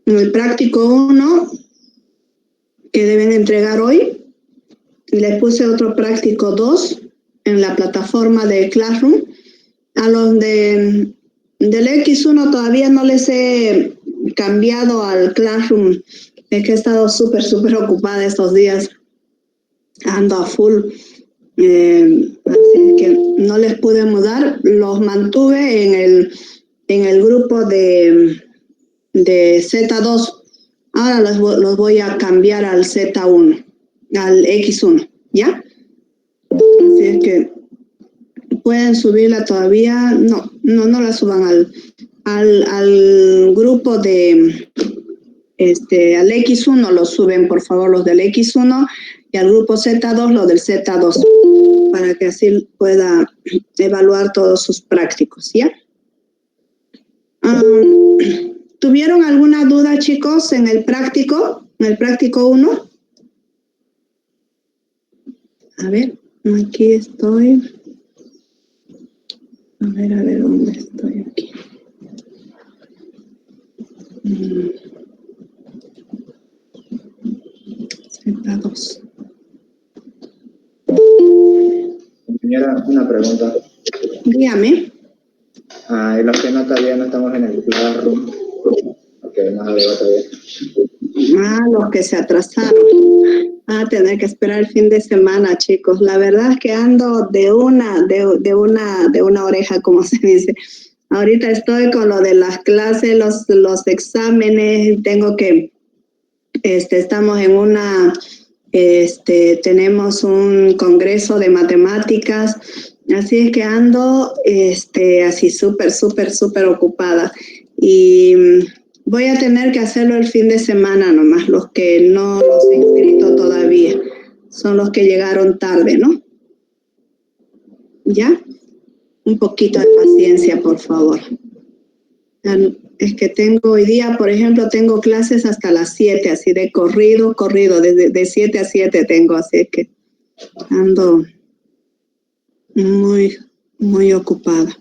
el práctico 1 que deben entregar hoy. Les puse otro práctico 2 en la plataforma de Classroom. A los del X1 todavía no les he cambiado al Classroom. Es que he estado súper ocupada estos días. Ando a full. Así que no les pude mudar. Los mantuve en el grupo de Z2. Ahora los voy a cambiar al Z1, al X1, ¿ya? Así es que pueden subirla todavía. No la suban al grupo de al X1 lo suben, por favor, los del X1, y al grupo Z2 los del Z2, para que así pueda evaluar todos sus prácticos, ¿ya? ¿Tuvieron alguna duda, chicos, en el práctico 1? A ver, aquí estoy. A ver, ¿dónde estoy aquí? Z2. Señora, una pregunta. Dígame. Y los que todavía no estamos en el Classroom, porque no lo veo todavía. Los que se atrasaron. A tener que esperar el fin de semana, chicos. La verdad es que ando de una oreja, como se dice. Ahorita estoy con lo de las clases, los exámenes. Tengo que, estamos en tenemos un congreso de matemáticas. Así es que ando, así súper ocupada. Y voy a tener que hacerlo el fin de semana nomás. Los que no los he inscrito todavía son los que llegaron tarde, ¿no? ¿Ya? Un poquito de paciencia, por favor. Es que tengo hoy día, por ejemplo, tengo clases hasta las 7, así de corrido, de 7 a 7 tengo, así que ando muy ocupada.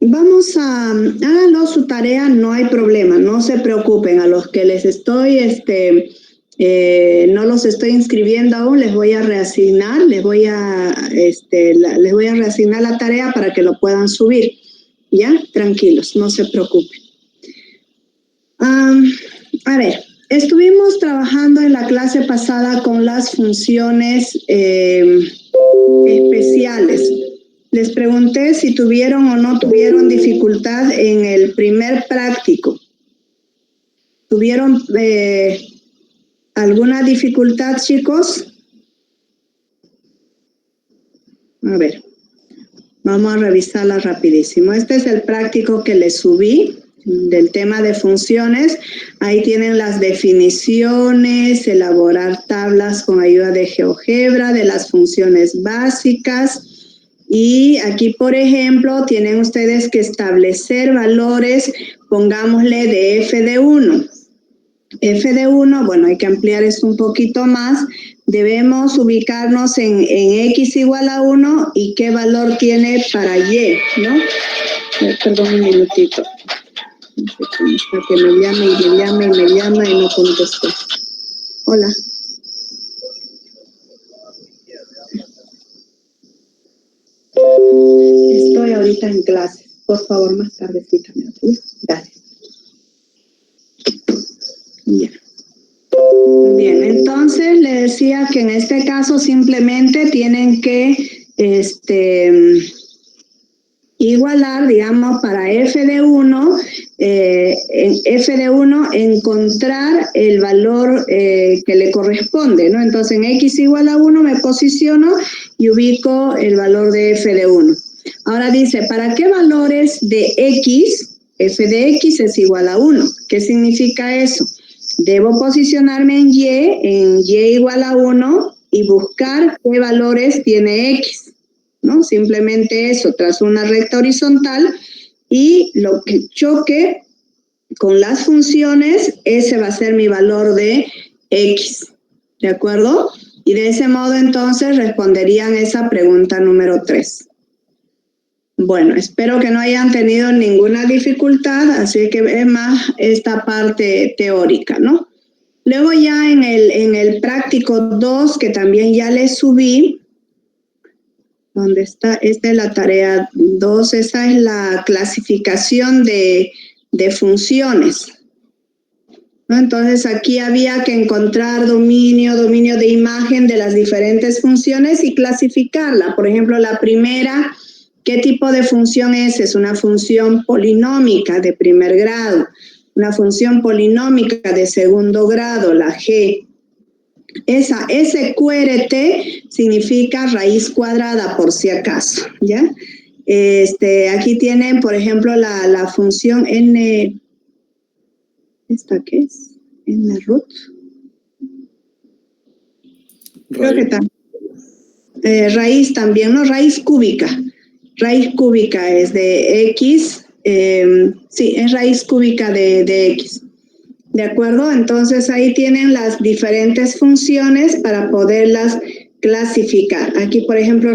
Vamos háganlo su tarea, no hay problema, no se preocupen. A los que les estoy, no los estoy inscribiendo aún, les voy a reasignar, les voy a reasignar la tarea para que lo puedan subir. ¿Ya? Tranquilos, no se preocupen. A ver, estuvimos trabajando en la clase pasada con las funciones especiales. Les pregunté si tuvieron o no tuvieron dificultad en el primer práctico. ¿Tuvieron alguna dificultad, chicos? A ver, vamos a revisarla rapidísimo. Este es el práctico que les subí del tema de funciones. Ahí tienen las definiciones, elaborar tablas con ayuda de GeoGebra, de las funciones básicas. Y aquí, por ejemplo, tienen ustedes que establecer valores, pongámosle de f de 1. F de 1, bueno, hay que ampliar esto un poquito más. Debemos ubicarnos en x igual a 1 y qué valor tiene para y, ¿no? Perdón un minutito. Que me llama y no contestó. Hola. Estoy ahorita en clase. Por favor, más tardecita. Gracias. Bien, entonces le decía que en este caso simplemente tienen que igualar, digamos, para f de 1, en f de 1 encontrar el valor que le corresponde, ¿no? Entonces en x igual a 1 me posiciono y ubico el valor de f de 1. Ahora dice, ¿para qué valores de x, f de x es igual a 1? ¿Qué significa eso? Debo posicionarme en y igual a 1 y buscar qué valores tiene x, ¿no? Simplemente eso, trazo una recta horizontal y lo que choque con las funciones, ese va a ser mi valor de x, ¿de acuerdo? Y de ese modo entonces responderían esa pregunta número 3. Bueno, espero que no hayan tenido ninguna dificultad, así que es más esta parte teórica, ¿no? Luego ya en el práctico 2, que también ya les subí, ¿dónde está? Esta es la tarea 2, esa es la clasificación de funciones, ¿no? Entonces aquí había que encontrar dominio de imagen de las diferentes funciones y clasificarla. Por ejemplo, la primera, ¿qué tipo de función es? Es una función polinómica de primer grado, una función polinómica de segundo grado, la G. Esa SQRT significa raíz cuadrada, por si acaso, ¿ya? Aquí tienen, por ejemplo, la función n. ¿Esta qué es? N root. Creo que también. Raíz también, ¿no? Raíz cúbica. Raíz cúbica es de X. Sí, es raíz cúbica de X. ¿De acuerdo? Entonces ahí tienen las diferentes funciones para poderlas clasificar. Aquí, por ejemplo,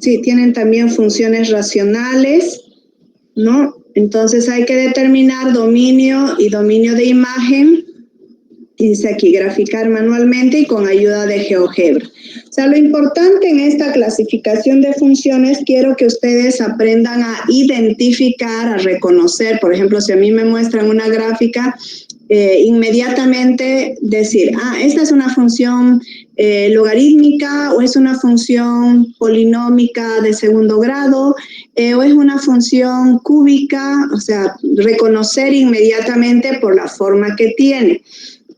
sí, tienen también funciones racionales, ¿no? Entonces hay que determinar dominio y dominio de imagen. Dice aquí, graficar manualmente y con ayuda de GeoGebra. O sea, lo importante en esta clasificación de funciones, quiero que ustedes aprendan a identificar, a reconocer. Por ejemplo, si a mí me muestran una gráfica, inmediatamente decir, esta es una función logarítmica, o es una función polinómica de segundo grado, o es una función cúbica, o sea, reconocer inmediatamente por la forma que tiene.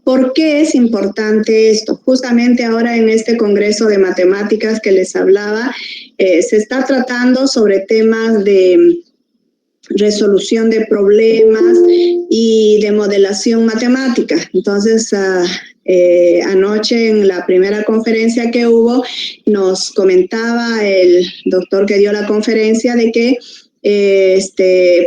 ¿Por qué es importante esto? Justamente ahora en este Congreso de Matemáticas que les hablaba, se está tratando sobre temas de resolución de problemas y de modelación matemática. Entonces, anoche en la primera conferencia que hubo, nos comentaba el doctor que dio la conferencia de que,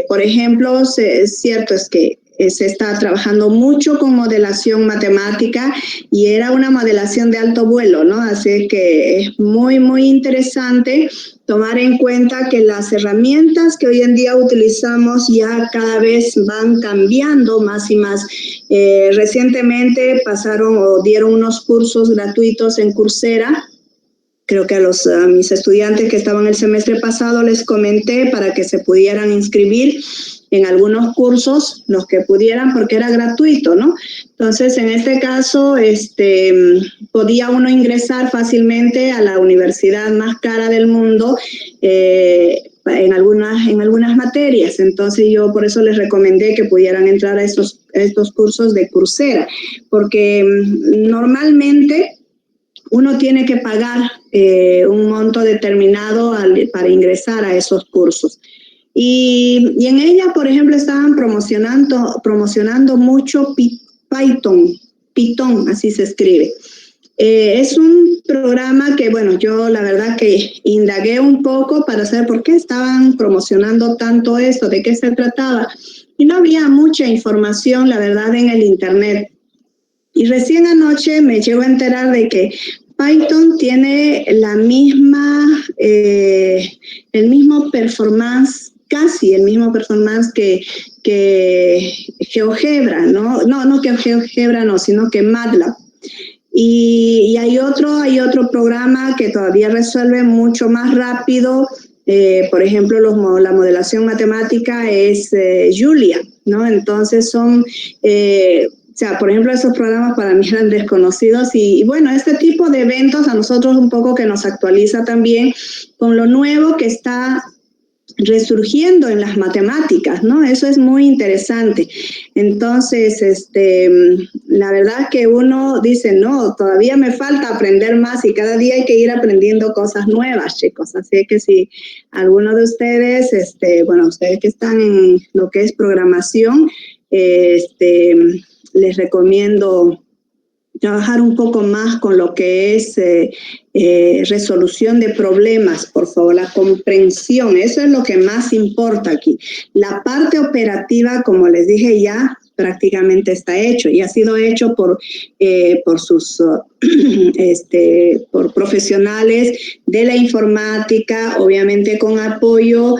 por ejemplo, es cierto, es que se está trabajando mucho con modelación matemática y era una modelación de alto vuelo, ¿no? Así que es muy, muy interesante tomar en cuenta que las herramientas que hoy en día utilizamos ya cada vez van cambiando más y más. Recientemente pasaron o dieron unos cursos gratuitos en Coursera. Creo que a mis estudiantes que estaban el semestre pasado les comenté para que se pudieran inscribir en algunos cursos, los que pudieran, porque era gratuito, ¿no? Entonces, en este caso, podía uno ingresar fácilmente a la universidad más cara del mundo en algunas materias. Entonces, yo por eso les recomendé que pudieran entrar a estos cursos de Coursera, porque normalmente uno tiene que pagar un monto determinado para ingresar a esos cursos. Y en ella, por ejemplo, estaban promocionando mucho Python, así se escribe. Es un programa que, bueno, yo la verdad que indagué un poco para saber por qué estaban promocionando tanto esto, de qué se trataba. Y no había mucha información, la verdad, en el internet. Y recién anoche me llego a enterar de que Python tiene el mismo performance, casi el mismo performance que GeoGebra, ¿no? No que GeoGebra no, sino que MATLAB. Y hay otro programa que todavía resuelve mucho más rápido. Por ejemplo, la modelación matemática es Julia, ¿no? Entonces son... o sea, por ejemplo, esos programas para mí eran desconocidos y bueno, este tipo de eventos a nosotros un poco que nos actualiza también con lo nuevo que está resurgiendo en las matemáticas, ¿no? Eso es muy interesante. Entonces, la verdad que uno dice, no, todavía me falta aprender más y cada día hay que ir aprendiendo cosas nuevas, chicos. Así que si alguno de ustedes, ustedes que están en lo que es programación, les recomiendo trabajar un poco más con lo que es resolución de problemas, por favor, la comprensión, eso es lo que más importa aquí. La parte operativa, como les dije ya, prácticamente está hecho y ha sido hecho por sus por profesionales de la informática, obviamente con apoyo,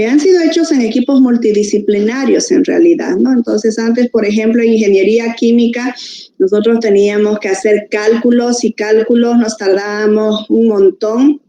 han sido hechos en equipos multidisciplinarios en realidad, ¿no? Entonces antes, por ejemplo, en ingeniería química, nosotros teníamos que hacer cálculos y cálculos, nos tardábamos un montón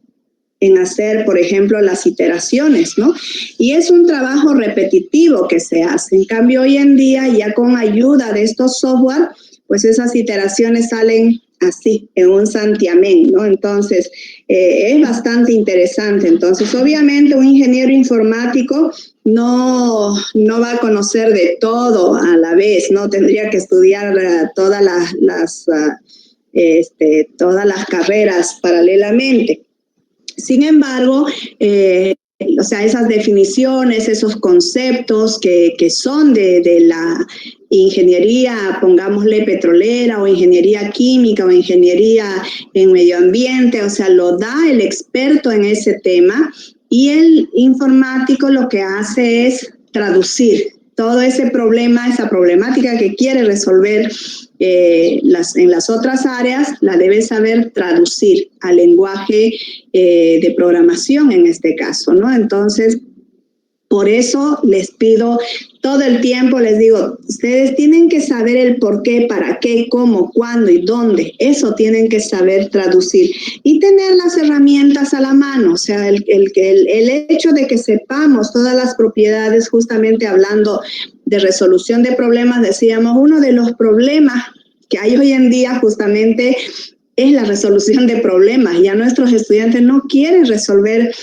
en hacer, por ejemplo, las iteraciones, ¿no? Y es un trabajo repetitivo que se hace. En cambio, hoy en día, ya con ayuda de estos software, pues esas iteraciones salen así, en un santiamén, ¿no? Entonces, es bastante interesante. Entonces, obviamente, un ingeniero informático no va a conocer de todo a la vez, ¿no? Tendría que estudiar todas las carreras paralelamente. Sin embargo, o sea, esas definiciones, esos conceptos que son de la ingeniería, pongámosle petrolera o ingeniería química o ingeniería en medio ambiente, o sea, lo da el experto en ese tema y el informático lo que hace es traducir todo ese problema, esa problemática que quiere resolver en las otras áreas, la debe saber traducir al lenguaje de programación en este caso, ¿no? Entonces, por eso les pido todo el tiempo, les digo, ustedes tienen que saber el por qué, para qué, cómo, cuándo y dónde. Eso tienen que saber traducir y tener las herramientas a la mano. O sea, el hecho de que sepamos todas las propiedades, justamente hablando de resolución de problemas, decíamos, uno de los problemas que hay hoy en día justamente es la resolución de problemas. Ya nuestros estudiantes no quieren resolver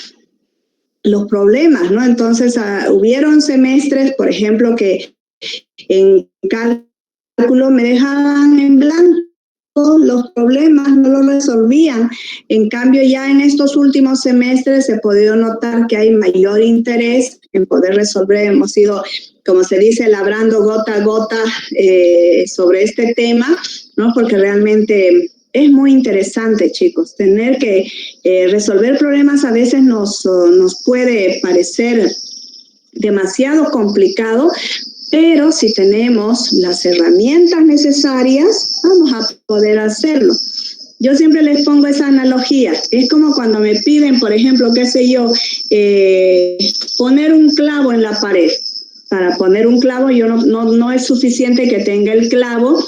los problemas, ¿no? Entonces, hubieron semestres, por ejemplo, que en cálculo me dejaban en blanco los problemas, no los resolvían. En cambio, ya en estos últimos semestres he podido notar que hay mayor interés en poder resolver. Hemos ido, como se dice, labrando gota a gota sobre este tema, ¿no? Porque realmente es muy interesante, chicos. Tener que resolver problemas a veces nos puede parecer demasiado complicado, pero si tenemos las herramientas necesarias, vamos a poder hacerlo. Yo siempre les pongo esa analogía. Es como cuando me piden, por ejemplo, qué sé yo, poner un clavo en la pared. Para poner un clavo no es suficiente que tenga el clavo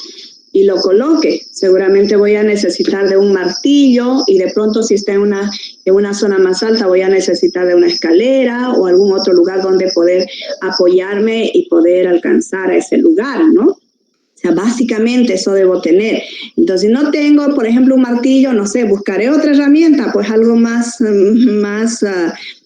y lo coloque. Seguramente voy a necesitar de un martillo y de pronto si está en una zona más alta voy a necesitar de una escalera o algún otro lugar donde poder apoyarme y poder alcanzar a ese lugar, ¿no? O sea, básicamente eso debo tener. Entonces, si no tengo, por ejemplo, un martillo, no sé, buscaré otra herramienta, pues algo más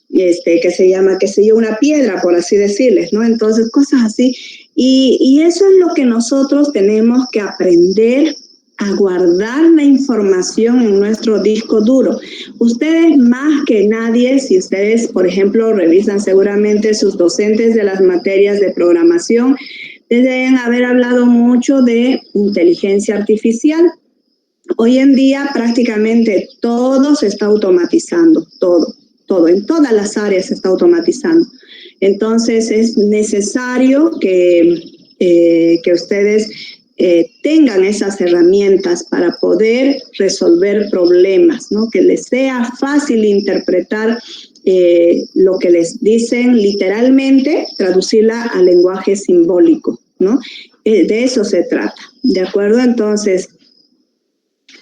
que se llama, qué sé yo, una piedra, por así decirles, ¿no? Entonces, cosas así. Y eso es lo que nosotros tenemos que aprender a guardar la información en nuestro disco duro. Ustedes más que nadie, si ustedes, por ejemplo, revisan seguramente sus docentes de las materias de programación, deben haber hablado mucho de inteligencia artificial. Hoy en día prácticamente todo se está automatizando, todo, en todas las áreas se está automatizando. Entonces es necesario que ustedes tengan esas herramientas para poder resolver problemas, ¿no? Que les sea fácil interpretar lo que les dicen literalmente, traducirla al lenguaje simbólico, ¿no? De eso se trata, ¿de acuerdo? Entonces,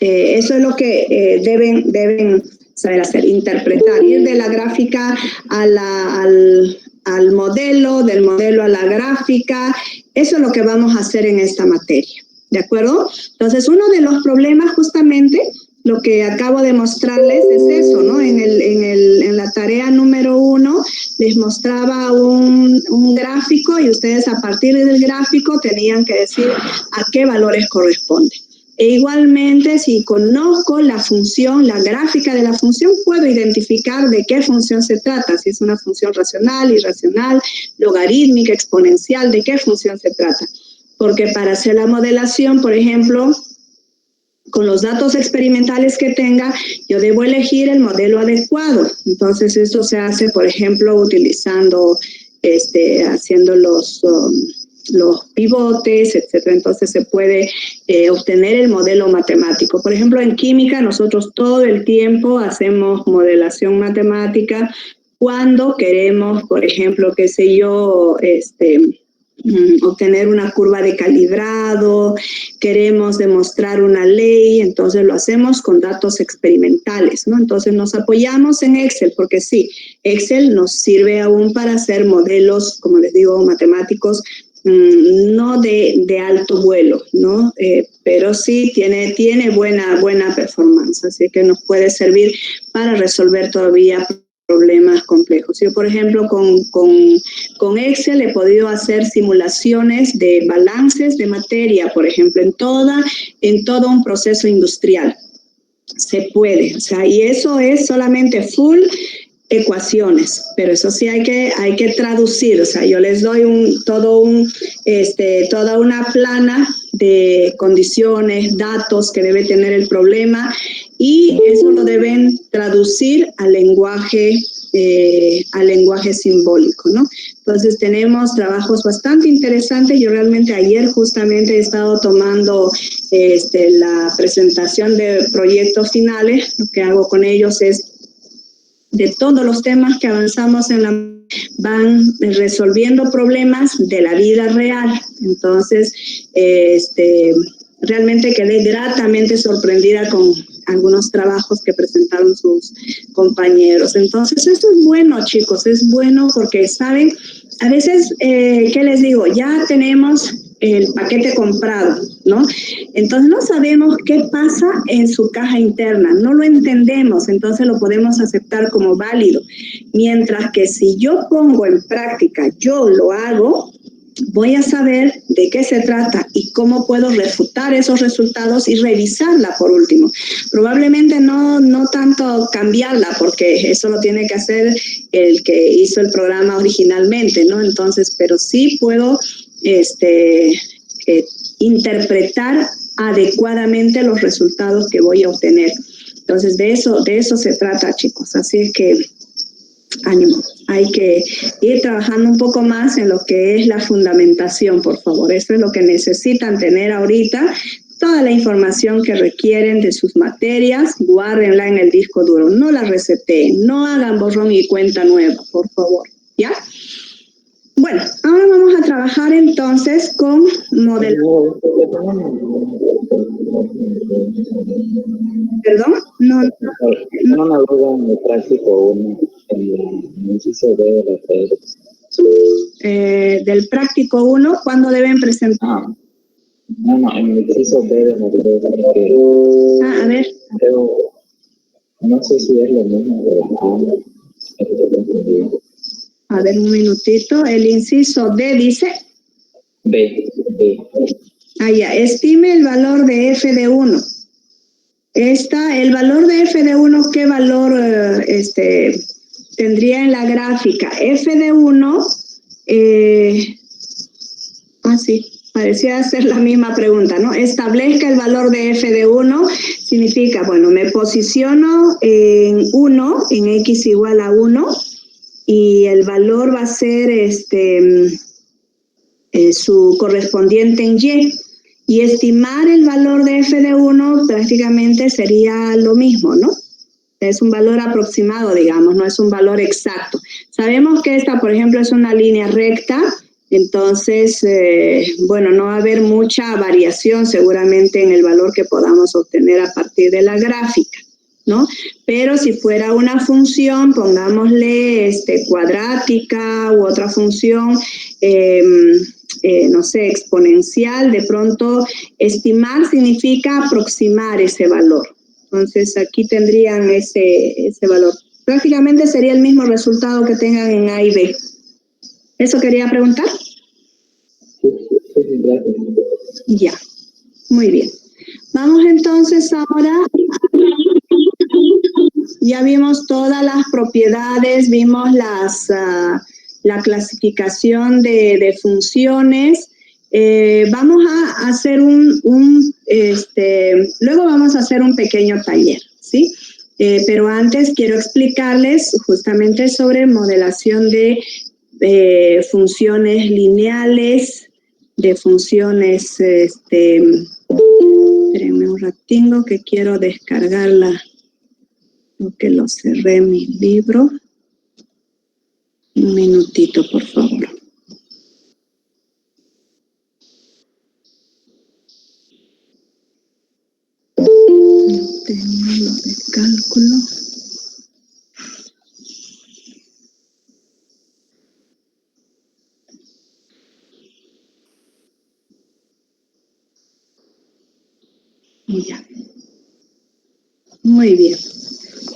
eso es lo que deben saber hacer, interpretar, ir de la gráfica al modelo, del modelo a la gráfica. Eso es lo que vamos a hacer en esta materia, ¿de acuerdo? Entonces, uno de los problemas justamente, lo que acabo de mostrarles es eso, ¿no? En la tarea número 1 les mostraba un gráfico y ustedes a partir del gráfico tenían que decir a qué valores corresponden. E igualmente, si conozco la función, la gráfica de la función, puedo identificar de qué función se trata, si es una función racional, irracional, logarítmica, exponencial, de qué función se trata. Porque para hacer la modelación, por ejemplo, con los datos experimentales que tenga, yo debo elegir el modelo adecuado. Entonces, esto se hace, por ejemplo, utilizando, haciendo los los pivotes, etcétera. Entonces se puede obtener el modelo matemático. Por ejemplo, en química nosotros todo el tiempo hacemos modelación matemática cuando queremos, por ejemplo, qué sé yo, obtener una curva de calibrado, queremos demostrar una ley, entonces lo hacemos con datos experimentales, ¿no? Entonces nos apoyamos en Excel, porque sí, Excel nos sirve aún para hacer modelos, como les digo, matemáticos, no de alto vuelo, ¿no? Pero sí tiene buena performance, así que nos puede servir para resolver todavía problemas complejos. Yo, por ejemplo, con Excel he podido hacer simulaciones de balances de materia, por ejemplo, en todo un proceso industrial. Se puede, o sea, y eso es solamente full ecuaciones, pero eso sí hay que traducir, o sea, yo les doy toda una plana de condiciones, datos que debe tener el problema y eso lo deben traducir al lenguaje simbólico, ¿no? Entonces tenemos trabajos bastante interesantes. Yo realmente ayer justamente he estado tomando la presentación de proyectos finales. Lo que hago con ellos es de todos los temas que avanzamos van resolviendo problemas de la vida real. Entonces, realmente quedé gratamente sorprendida con algunos trabajos que presentaron sus compañeros. Entonces, esto es bueno, chicos, es bueno porque, ¿saben? A veces, ¿qué les digo? Ya tenemos el paquete comprado, ¿no? Entonces no sabemos qué pasa en su caja interna, no lo entendemos, entonces lo podemos aceptar como válido. Mientras que si yo pongo en práctica, yo lo hago, voy a saber de qué se trata y cómo puedo refutar esos resultados y revisarla por último. Probablemente no tanto cambiarla, porque eso lo tiene que hacer el que hizo el programa originalmente, ¿no? Entonces, pero sí puedo interpretar adecuadamente los resultados que voy a obtener. Entonces, de eso se trata, chicos. Así es que ánimo. Hay que ir trabajando un poco más en lo que es la fundamentación, por favor. Eso es lo que necesitan tener ahorita. Toda la información que requieren de sus materias, guárdenla en el disco duro. No la reseteen, no hagan borrón y cuenta nueva, por favor. ¿Ya? Bueno, ahora vamos a trabajar entonces con modelo. ¿Perdón? No. Una duda en el práctico 1, en el inciso B de la red. Del práctico 1, ¿cuándo deben presentar? No, en el inciso B de la red. A ver. Creo, no sé si es lo mismo, pero a ver, un minutito. El inciso D dice. B. Ya. Estime el valor de f de 1. El valor de f de 1, ¿qué valor tendría en la gráfica? F de 1, sí, parecía ser la misma pregunta, ¿no? Establezca el valor de f de 1, significa, bueno, me posiciono en 1, en x igual a 1, y el valor va a ser su correspondiente en y. Y estimar el valor de f de 1 prácticamente sería lo mismo, ¿no? Es un valor aproximado, digamos, no es un valor exacto. Sabemos que esta, por ejemplo, es una línea recta, entonces, bueno, no va a haber mucha variación seguramente en el valor que podamos obtener a partir de la gráfica, ¿no? Pero si fuera una función, pongámosle cuadrática u otra función, no sé, exponencial, de pronto estimar significa aproximar ese valor. Entonces aquí tendrían ese valor. Prácticamente sería el mismo resultado que tengan en A y B. ¿Eso quería preguntar? Sí, gracias. Ya, muy bien. Vamos entonces ahora. Ya vimos todas las propiedades, vimos la clasificación de funciones. Vamos a hacer luego vamos a hacer un pequeño taller, ¿sí? Pero antes quiero explicarles justamente sobre modelación de funciones lineales, funciones. Espérenme un ratingo que quiero descargarla, porque lo cerré mi libro. Un minutito, por favor. Tengo lo de cálculo. Ya. Muy bien.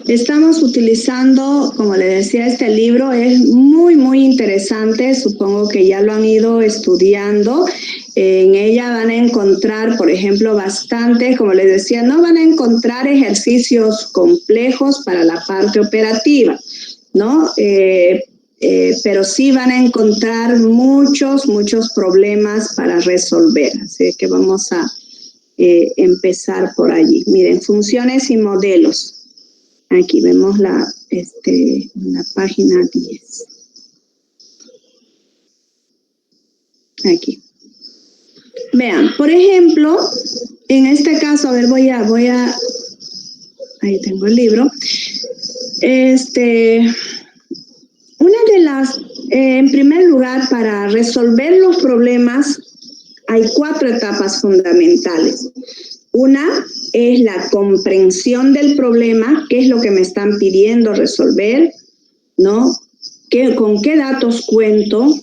Estamos utilizando, como le decía, este libro es muy, muy interesante. Supongo que ya lo han ido estudiando. En ella van a encontrar, por ejemplo, bastantes, como les decía, no van a encontrar ejercicios complejos para la parte operativa, ¿no? Pero sí van a encontrar muchos problememas para resolver. Así que vamos a empezar por allí. Miren, funciones y modelos. Aquí vemos la página 10. Aquí. Vean, por ejemplo, en este caso, a ver, voy a, ahí tengo el libro. Una de las, en primer lugar, para resolver los problemas, hay 4 etapas fundamentales. Una es la comprensión del problema, qué es lo que me están pidiendo resolver, ¿no? ¿Con qué datos cuento?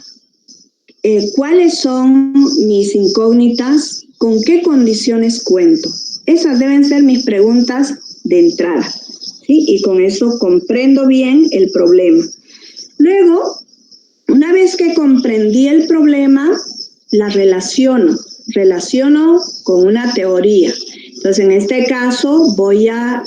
¿Cuáles son mis incógnitas? ¿Con qué condiciones cuento? Esas deben ser mis preguntas de entrada, ¿sí? Y con eso comprendo bien el problema. Luego, una vez que comprendí el problema, la relaciono con una teoría. Entonces, en este caso, voy a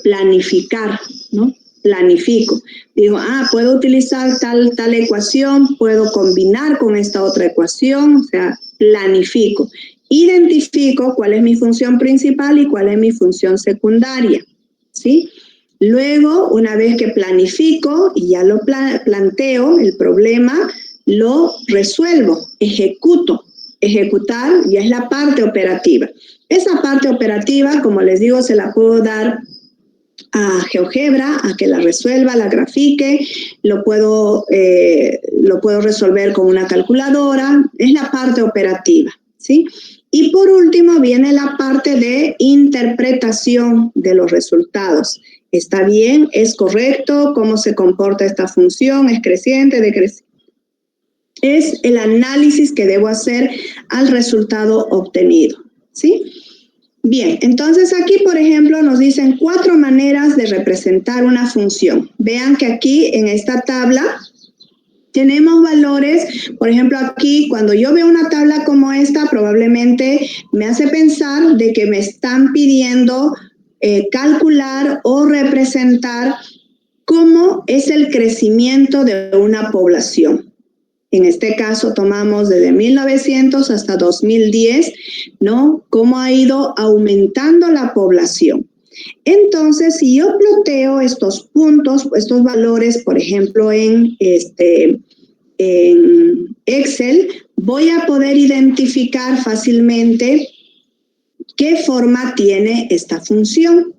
planificar, ¿no? Planifico. Digo, puedo utilizar tal ecuación, puedo combinar con esta otra ecuación, o sea, planifico. Identifico cuál es mi función principal y cuál es mi función secundaria, ¿sí? Luego, una vez que planifico y ya lo planteo, el problema, lo resuelvo, ejecuto. Ejecutar ya es la parte operativa. Esa parte operativa, como les digo, se la puedo dar a GeoGebra, a que la resuelva, la grafique, lo puedo resolver con una calculadora, es la parte operativa, ¿sí? Y por último viene la parte de interpretación de los resultados. ¿Está bien? ¿Es correcto? ¿Cómo se comporta esta función? ¿Es creciente? ¿Decreciente? Es el análisis que debo hacer al resultado obtenido, ¿sí? Bien, entonces aquí, por ejemplo, nos dicen 4 maneras de representar una función. Vean que aquí en esta tabla tenemos valores, por ejemplo, aquí cuando yo veo una tabla como esta, probablemente me hace pensar de que me están pidiendo calcular o representar cómo es el crecimiento de una población. En este caso tomamos desde 1900 hasta 2010, ¿no? Cómo ha ido aumentando la población. Entonces, si yo ploteo estos puntos, estos valores, por ejemplo, en Excel, voy a poder identificar fácilmente qué forma tiene esta función.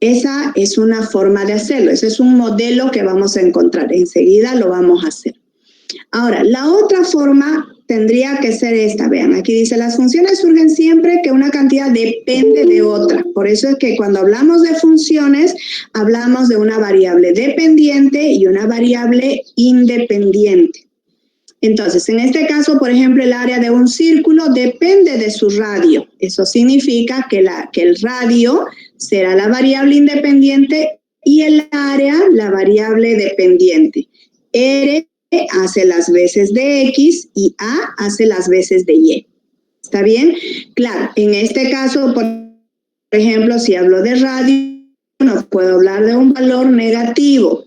Esa es una forma de hacerlo. Ese es un modelo que vamos a encontrar. Enseguida lo vamos a hacer. Ahora, la otra forma tendría que ser esta. Vean, aquí dice, las funciones surgen siempre que una cantidad depende de otra. Por eso es que cuando hablamos de funciones, hablamos de una variable dependiente y una variable independiente. Entonces, en este caso, por ejemplo, el área de un círculo depende de su radio. Eso significa que el radio será la variable independiente y el área la variable dependiente. R hace las veces de X y A hace las veces de Y. ¿Está bien? Claro, en este caso, por ejemplo, si hablo de radio, no puedo hablar de un valor negativo.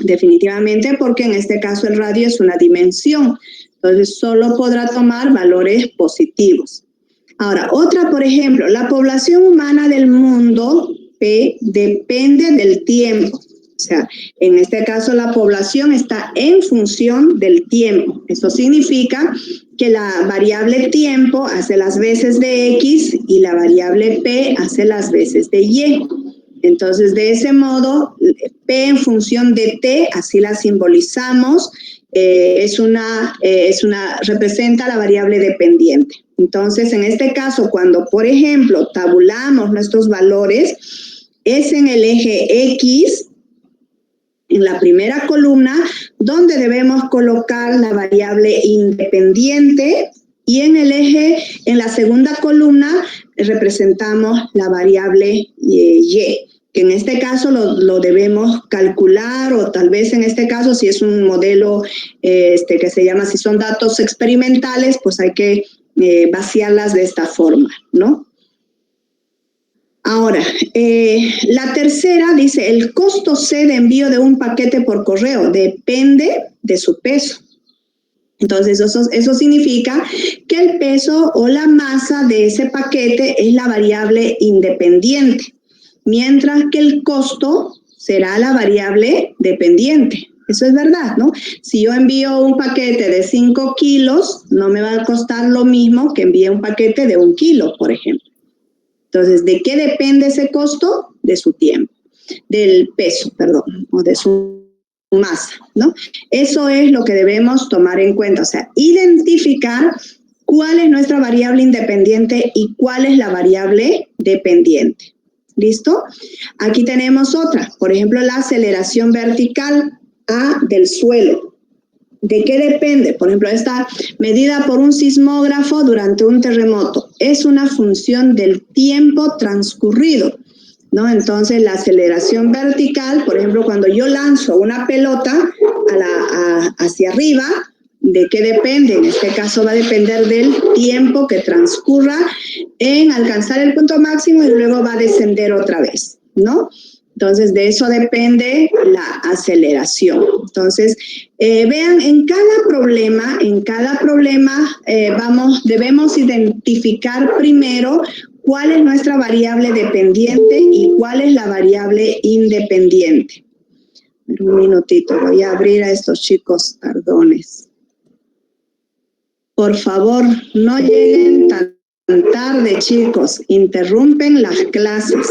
Definitivamente porque en este caso el radio es una dimensión. Entonces, solo podrá tomar valores positivos. Ahora, otra, por ejemplo, la población humana del mundo P depende del tiempo. O sea, en este caso la población está en función del tiempo. Eso significa que la variable tiempo hace las veces de X y la variable P hace las veces de Y. Entonces, de ese modo, P en función de T, así la simbolizamos, representa la variable dependiente. Entonces, en este caso, cuando, por ejemplo, tabulamos nuestros valores, es en el eje X, en la primera columna, donde debemos colocar la variable independiente, y en el eje, en la segunda columna, representamos la variable Y, que en este caso lo debemos calcular, o tal vez en este caso, si es un modelo que se llama, si son datos experimentales, pues hay que vaciarlas de esta forma, ¿no? Ahora, la tercera dice, el costo C de envío de un paquete por correo depende de su peso. Entonces, eso significa que el peso o la masa de ese paquete es la variable independiente, mientras que el costo será la variable dependiente. Eso es verdad, ¿no? Si yo envío un paquete de 5 kilos, no me va a costar lo mismo que envíe un paquete de 1 kilo, por ejemplo. Entonces, ¿de qué depende ese costo? De su tiempo, del peso, perdón, o de su masa, ¿no? Eso es lo que debemos tomar en cuenta, o sea, identificar cuál es nuestra variable independiente y cuál es la variable dependiente. ¿Listo? Aquí tenemos otra, por ejemplo, la aceleración vertical A del suelo. ¿De qué depende? Por ejemplo, esta medida por un sismógrafo durante un terremoto es una función del tiempo transcurrido, ¿no? Entonces, la aceleración vertical, por ejemplo, cuando yo lanzo una pelota hacia arriba, ¿de qué depende? En este caso va a depender del tiempo que transcurra en alcanzar el punto máximo y luego va a descender otra vez, ¿no? Entonces, de eso depende la aceleración. Entonces, vean, en cada problema debemos identificar primero cuál es nuestra variable dependiente y cuál es la variable independiente. Un minutito, voy a abrir a estos chicos, perdones. Por favor, no lleguen tan tarde, chicos, interrumpen las clases.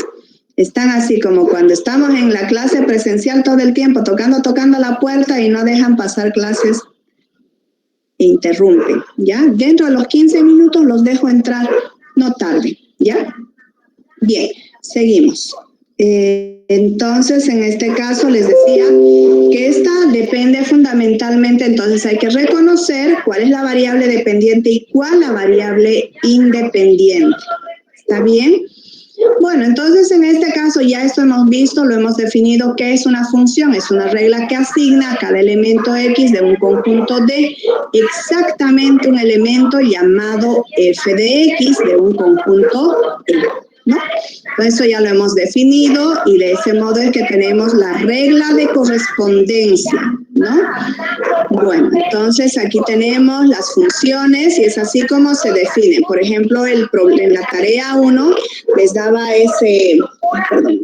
Están así como cuando estamos en la clase presencial todo el tiempo, tocando la puerta y no dejan pasar clases e interrumpen, ¿ya? Dentro de los 15 minutos los dejo entrar, no tarde, ¿ya? Bien, seguimos. Entonces, en este caso les decía que esta depende fundamentalmente, entonces hay que reconocer cuál es la variable dependiente y cuál la variable independiente. ¿Está bien? Bueno, entonces en este caso ya esto hemos visto, lo hemos definido que es una función, es una regla que asigna a cada elemento X de un conjunto D exactamente un elemento llamado f de X de un conjunto Y, ¿no? Eso ya lo hemos definido y de ese modo es que tenemos la regla de correspondencia, ¿no? Bueno, entonces aquí tenemos las funciones y es así como se definen. Por ejemplo, en la tarea 1 les daba ese... Perdón,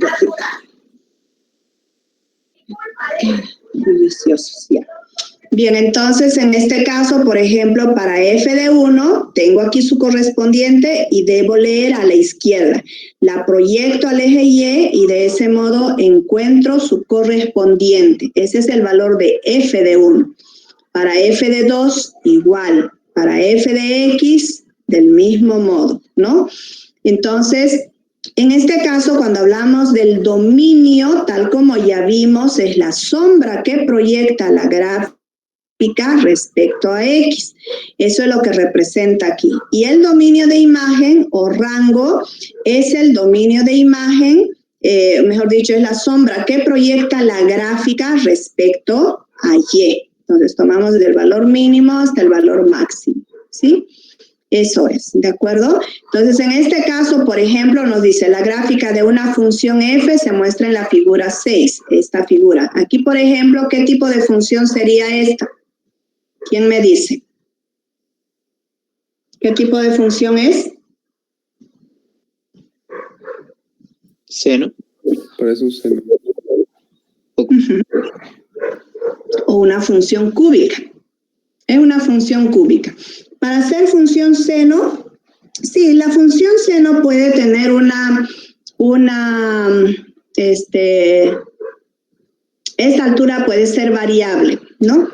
Bien, entonces en este caso, por ejemplo, para f de 1, tengo aquí su correspondiente y debo leer a la izquierda. La proyecto al eje Y de ese modo encuentro su correspondiente. Ese es el valor de f de 1. Para f de 2, igual. Para f de x, del mismo modo, ¿no? Entonces, en este caso, cuando hablamos del dominio, tal como ya vimos, es la sombra que proyecta la gráfica respecto a X. Eso es lo que representa aquí. Y el dominio de imagen o rango es el dominio de imagen, mejor dicho, es la sombra que proyecta la gráfica respecto a Y. Entonces, tomamos desde el valor mínimo hasta el valor máximo, ¿sí? Eso es, ¿de acuerdo? Entonces, en este caso, por ejemplo, nos dice la gráfica de una función f se muestra en la figura 6, esta figura. Aquí, por ejemplo, ¿qué tipo de función sería esta? ¿Quién me dice? ¿Qué tipo de función es? Seno. Por eso seno. O una función cúbica. Es una función cúbica. Para hacer función seno, sí, la función seno puede tener esta altura puede ser variable, ¿no?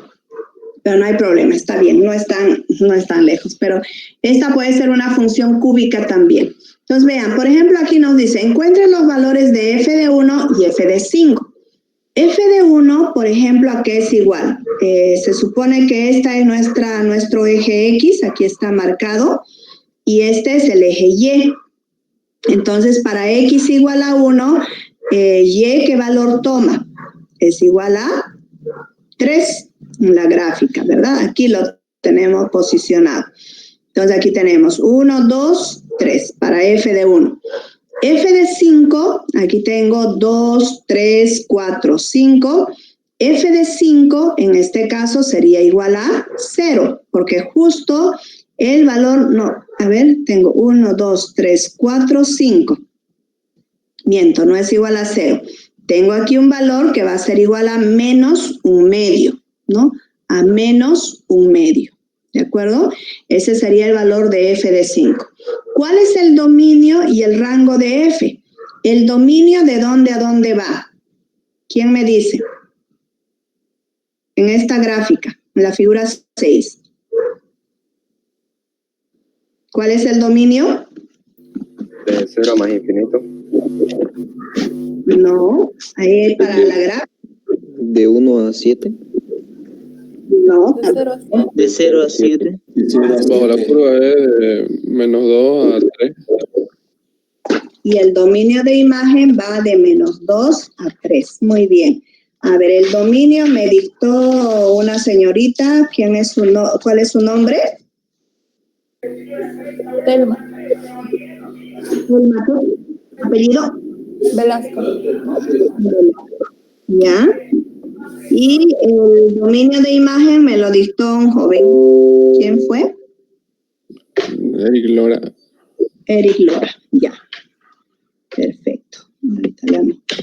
Pero no hay problema, está bien, no es tan lejos. Pero esta puede ser una función cúbica también. Entonces, vean, por ejemplo, aquí nos dice, encuentren los valores de f de 1 y f de 5. F de 1, por ejemplo, ¿a qué es igual? Se supone que esta es nuestro eje X, aquí está marcado, y este es el eje Y. Entonces, para X igual a 1, Y, ¿qué valor toma? Es igual a 3 en la gráfica, ¿verdad? Aquí lo tenemos posicionado. Entonces, aquí tenemos 1, 2, 3 para F de 1. F de 5, aquí tengo 2, 3, 4, 5. F de 5, en este caso, sería igual a 0, porque justo el valor, no, a ver, tengo 1, 2, 3, 4, 5. Miento, no es igual a 0. Tengo aquí un valor que va a ser igual a menos un medio, ¿no? A menos un medio, ¿de acuerdo? Ese sería el valor de f de 5. ¿Cuál es el dominio y el rango de f? ¿El dominio de dónde a dónde va? ¿Quién me dice? En esta gráfica, en la figura 6. ¿Cuál es el dominio? De 0 más infinito. No, ahí para la gráfica. De 1 a 7. No, De 0 a 7. Bajo la curva es de menos 2 a 3. y el dominio de imagen va de menos 2 a 3. Muy bien. A ver, el dominio me dictó una señorita. ¿Cuál es su nombre? Telma. Telma, ¿apellido? Velasco. Ya. Y el dominio de imagen me lo dictó un joven. ¿Quién fue? Eric Lora. Eric Lora, ya. Perfecto. Ahorita le anoto.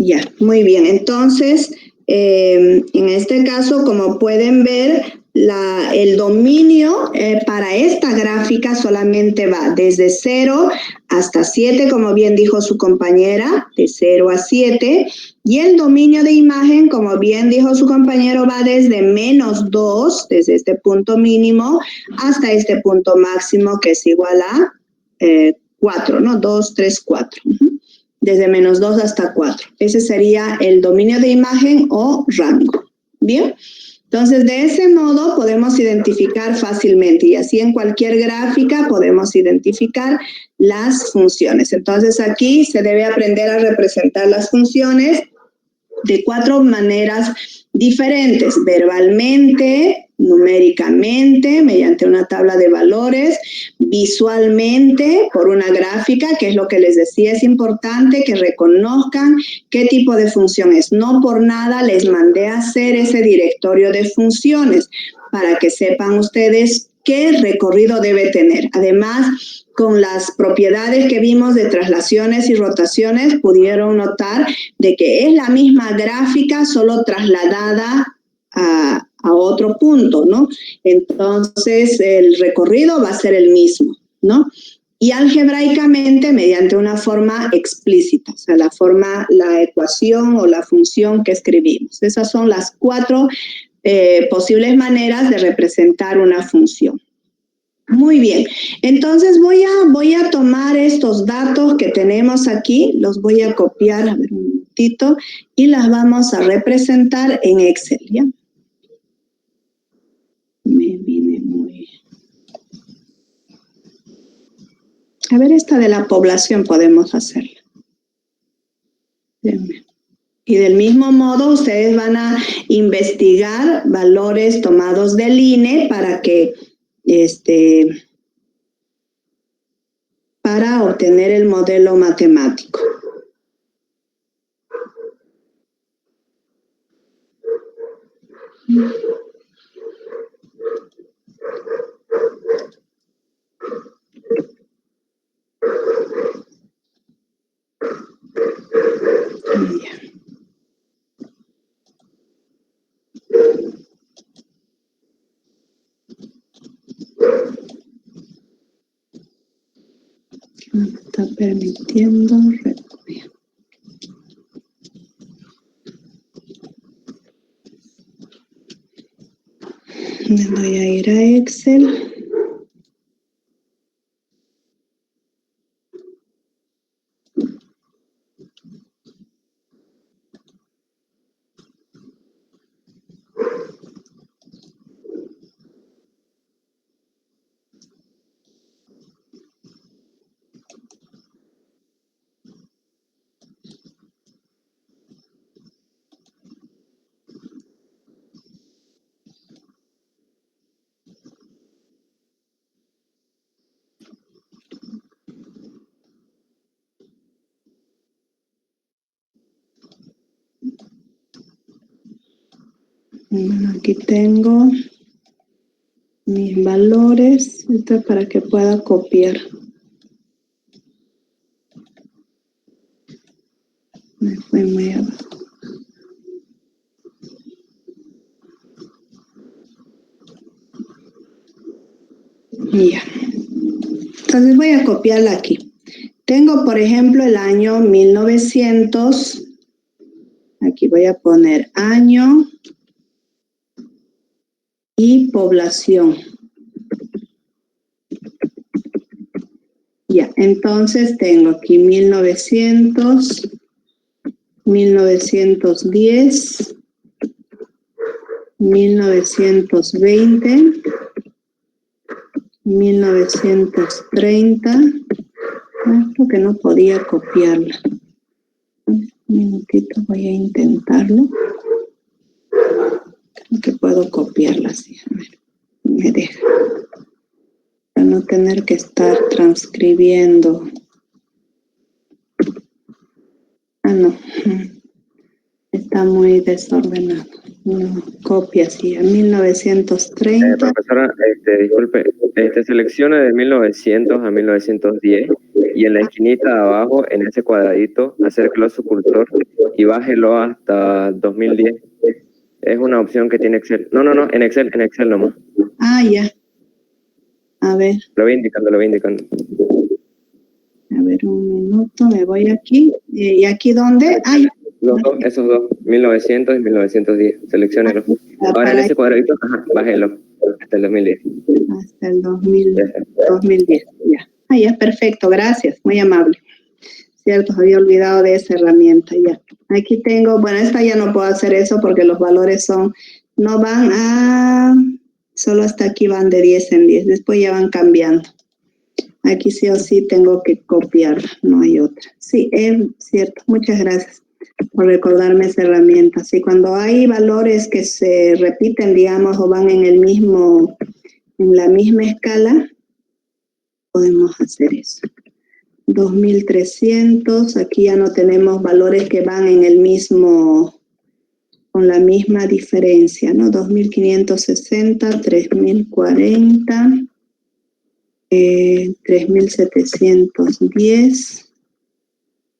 Ya, muy bien. Entonces, en este caso, como pueden ver, el dominio para esta gráfica solamente va desde 0 hasta 7, como bien dijo su compañera, de 0 a 7. Y el dominio de imagen, como bien dijo su compañero, va desde menos 2, desde este punto mínimo, hasta este punto máximo, que es igual a 4, ¿no? 2, 3, 4. Desde menos 2 hasta 4. Ese sería el dominio de imagen o rango. ¿Bien? Entonces, de ese modo podemos identificar fácilmente y así en cualquier gráfica podemos identificar las funciones. Entonces, aquí se debe aprender a representar las funciones de 4 maneras diferentes: verbalmente, numéricamente, mediante una tabla de valores, visualmente, por una gráfica, que es lo que les decía, es importante que reconozcan qué tipo de función es. No por nada les mandé a hacer ese directorio de funciones, para que sepan ustedes qué recorrido debe tener. Además, con las propiedades que vimos de traslaciones y rotaciones, pudieron notar de que es la misma gráfica, solo trasladada a otro punto, ¿no? Entonces, el recorrido va a ser el mismo, ¿no? Y algebraicamente mediante una forma explícita, o sea, la ecuación o la función que escribimos. Esas son las 4 posibles maneras de representar una función. Muy bien, entonces voy a tomar estos datos que tenemos aquí, los voy a copiar, a ver un momentito, y las vamos a representar en Excel, ¿ya? Me viene muy bien. A ver, esta de la población podemos hacerla. Y del mismo modo, ustedes van a investigar valores tomados del INE para que para obtener el modelo matemático. No me está permitiendo recopiar. Me voy a ir a Excel. Bueno, aquí tengo mis valores. Esto es para que pueda copiar. Me fue muy abajo. Ya. Entonces voy a copiarla aquí. Tengo, por ejemplo, el año 1900. Aquí voy a poner año y población. Ya, entonces tengo aquí 1900, 1910, 1920, 1930. Creo que no podía copiarla. Un minutito, voy a intentarlo. Creo que puedo copiarla así. A ver, me deja. Para no tener que estar transcribiendo. Ah, no. Está muy desordenado. No, copia así. A 1930. Profesora, disculpe, seleccione de 1900 a 1910 y en la esquinita de abajo, en ese cuadradito, acérquelo a su cursor y bájelo hasta 2010. Es una opción que tiene Excel. No, en Excel nomás. Ah, ya. A ver. Lo voy indicando. A ver, un minuto, me voy aquí. ¿Y aquí dónde? Ay. Esos dos, 1900 y 1910. Selecciónelo. Ahora en ese cuadradito, bájelo hasta el 2010. Hasta el 2010, ya. Ah, ya, perfecto, gracias, muy amable. Cierto, había olvidado de esa herramienta, ya. Aquí tengo, bueno, esta ya no puedo hacer eso porque los valores no van a, solo hasta aquí van de 10 en 10, después ya van cambiando. Aquí sí o sí tengo que copiar, no hay otra. Sí, es cierto, muchas gracias por recordarme esa herramienta. Sí, cuando hay valores que se repiten, digamos, o van en la misma escala, podemos hacer eso. 2300, aquí ya no tenemos valores que van en el mismo, con la misma diferencia, ¿no? 2560, 3040, 3710,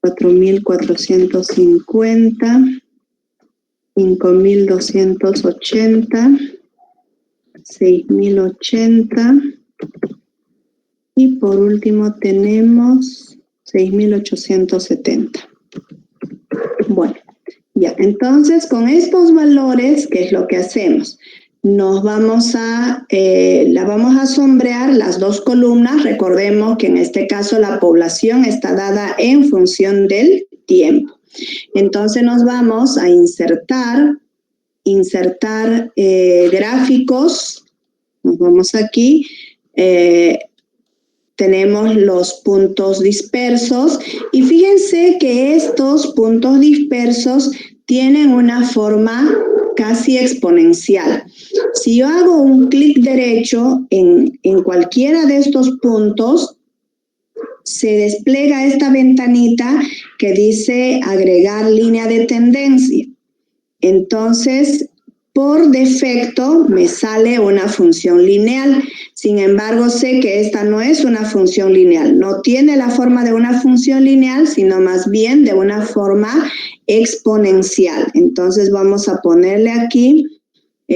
4450, 5280, 6080 y por último tenemos 6870. Bueno, ya, entonces con estos valores, ¿qué es lo que hacemos? Nos vamos a sombrear las dos columnas. Recordemos que en este caso la población está dada en función del tiempo. Entonces nos vamos a insertar gráficos. Nos vamos aquí. Tenemos los puntos dispersos y fíjense que estos puntos dispersos tienen una forma casi exponencial. Si yo hago un clic derecho en cualquiera de estos puntos, se despliega esta ventanita que dice agregar línea de tendencia. Entonces, por defecto me sale una función lineal. Sin embargo, sé que esta no es una función lineal. No tiene la forma de una función lineal, sino más bien de una forma exponencial. Entonces, vamos a ponerle aquí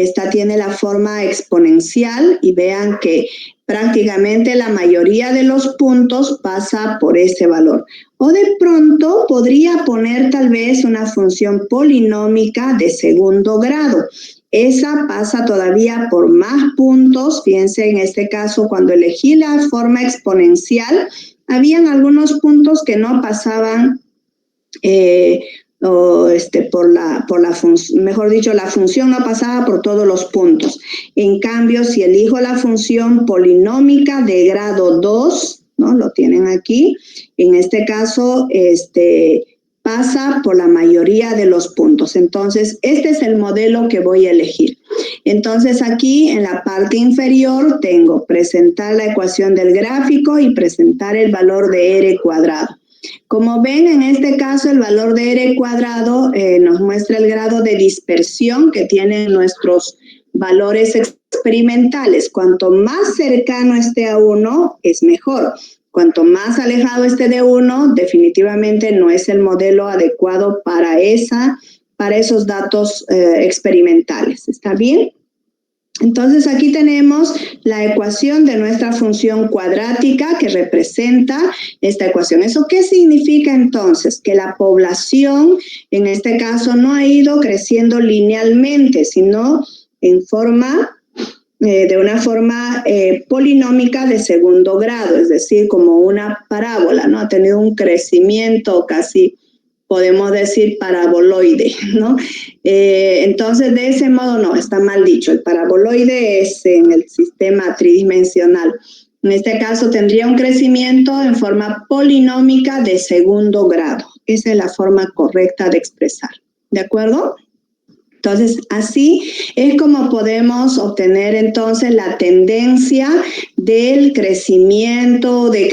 Esta tiene la forma exponencial y vean que prácticamente la mayoría de los puntos pasa por ese valor. O de pronto podría poner tal vez una función polinómica de segundo grado. Esa pasa todavía por más puntos. Fíjense, en este caso, cuando elegí la forma exponencial, habían algunos puntos que no pasaban mejor dicho, la función no pasaba por todos los puntos. En cambio, si elijo la función polinómica de grado 2, ¿no? Lo tienen aquí. En este caso, pasa por la mayoría de los puntos. Entonces, este es el modelo que voy a elegir. Entonces, aquí en la parte inferior tengo presentar la ecuación del gráfico y presentar el valor de R cuadrado. Como ven, en este caso, el valor de R cuadrado nos muestra el grado de dispersión que tienen nuestros valores experimentales. Cuanto más cercano esté a 1, es mejor. Cuanto más alejado esté de 1, definitivamente no es el modelo adecuado para esos datos experimentales. ¿Está bien? Entonces, aquí tenemos la ecuación de nuestra función cuadrática que representa esta ecuación. ¿Eso qué significa entonces? Que la población, en este caso, no ha ido creciendo linealmente, sino de una forma polinómica de segundo grado, es decir, como una parábola, ¿no? Ha tenido un crecimiento casi, podemos decir, paraboloide, ¿no? Entonces, de ese modo, no, está mal dicho. El paraboloide es en el sistema tridimensional. En este caso, tendría un crecimiento en forma polinómica de segundo grado. Esa es la forma correcta de expresar. ¿De acuerdo? Entonces, así es como podemos obtener entonces la tendencia del crecimiento, de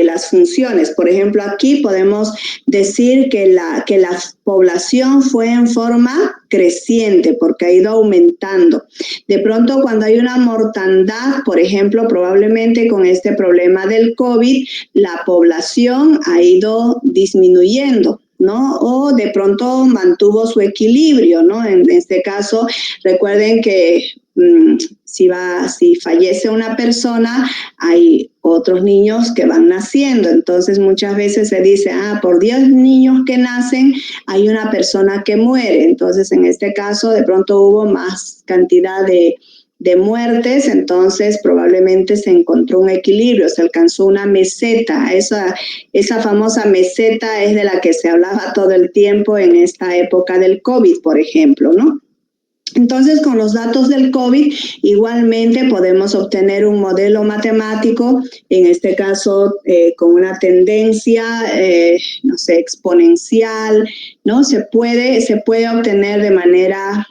las funciones. Por ejemplo, aquí podemos decir que la población fue en forma creciente porque ha ido aumentando. De pronto, cuando hay una mortandad, por ejemplo, probablemente con este problema del COVID, la población ha ido disminuyendo, ¿no? O de pronto mantuvo su equilibrio, ¿no? En este caso, recuerden que si fallece una persona, hay otros niños que van naciendo. Entonces, muchas veces se dice, por 10 niños que nacen, hay una persona que muere. Entonces, en este caso, de pronto hubo más cantidad de muertes, entonces probablemente se encontró un equilibrio, se alcanzó una meseta. Esa famosa meseta es de la que se hablaba todo el tiempo en esta época del COVID, por ejemplo, ¿no? Entonces, con los datos del COVID, igualmente podemos obtener un modelo matemático, en este caso con una tendencia, exponencial, ¿no? Se puede obtener de manera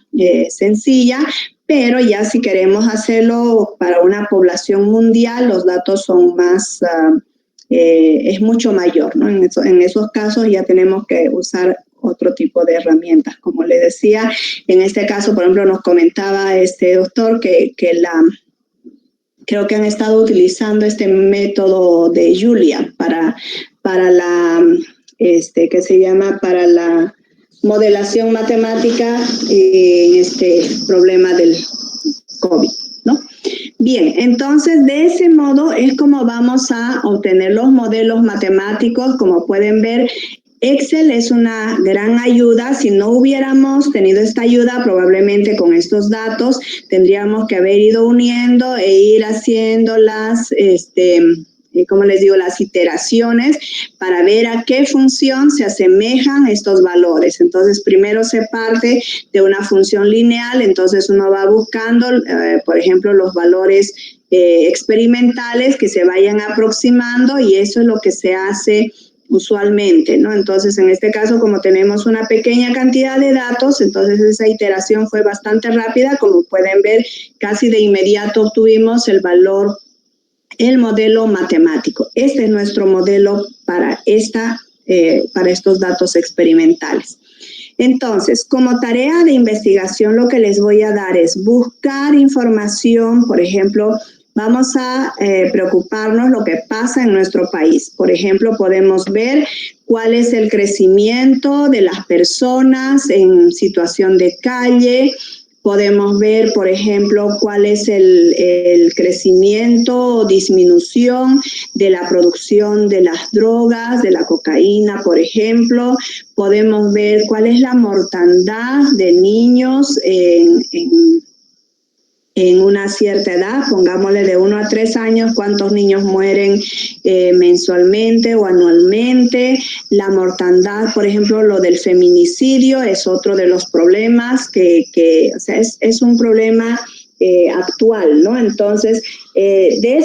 sencilla, pero ya si queremos hacerlo para una población mundial, los datos son más, es mucho mayor, ¿no? En esos casos ya tenemos que usar otro tipo de herramientas. Como le decía, en este caso, por ejemplo, nos comentaba este doctor que creo que han estado utilizando este método de Julia para la modelación matemática en este problema del COVID, ¿no? Bien, entonces de ese modo es como vamos a obtener los modelos matemáticos. Como pueden ver, Excel es una gran ayuda. Si no hubiéramos tenido esta ayuda, probablemente con estos datos tendríamos que haber ido uniendo e ir haciendo las iteraciones para ver a qué función se asemejan estos valores. Entonces, primero se parte de una función lineal, entonces uno va buscando, por ejemplo, los valores experimentales que se vayan aproximando, y eso es lo que se hace usualmente, ¿no? Entonces, en este caso, como tenemos una pequeña cantidad de datos, entonces esa iteración fue bastante rápida. Como pueden ver, casi de inmediato obtuvimos el modelo matemático. Este es nuestro modelo para estos datos experimentales. Entonces, como tarea de investigación, lo que les voy a dar es buscar información, por ejemplo, vamos a preocuparnos lo que pasa en nuestro país. Por ejemplo, podemos ver cuál es el crecimiento de las personas en situación de calle. Podemos ver, por ejemplo, cuál es el crecimiento o disminución de la producción de las drogas, de la cocaína, por ejemplo. Podemos ver cuál es la mortandad de niños en una cierta edad, pongámosle de 1 a 3 años, cuántos niños mueren mensualmente o anualmente. La mortandad, por ejemplo, lo del feminicidio es otro de los problemas o sea, es un problema actual, ¿no? Entonces, de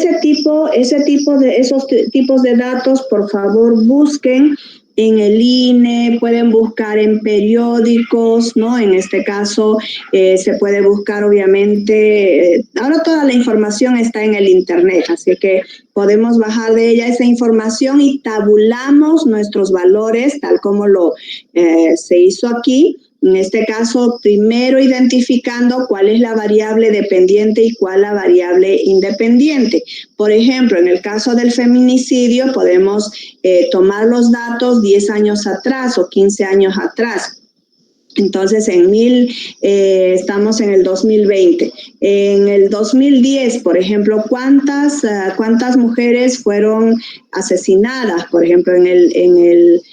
esos tipos de datos, por favor, busquen en el INE, pueden buscar en periódicos, ¿no? En este caso se puede buscar obviamente, ahora toda la información está en el internet, así que podemos bajar de ella esa información y tabulamos nuestros valores tal como se hizo aquí. En este caso, primero identificando cuál es la variable dependiente y cuál la variable independiente. Por ejemplo, en el caso del feminicidio, podemos tomar los datos 10 años atrás o 15 años atrás. Entonces, estamos en el 2020. En el 2010, por ejemplo, ¿cuántas mujeres fueron asesinadas? Por ejemplo, en el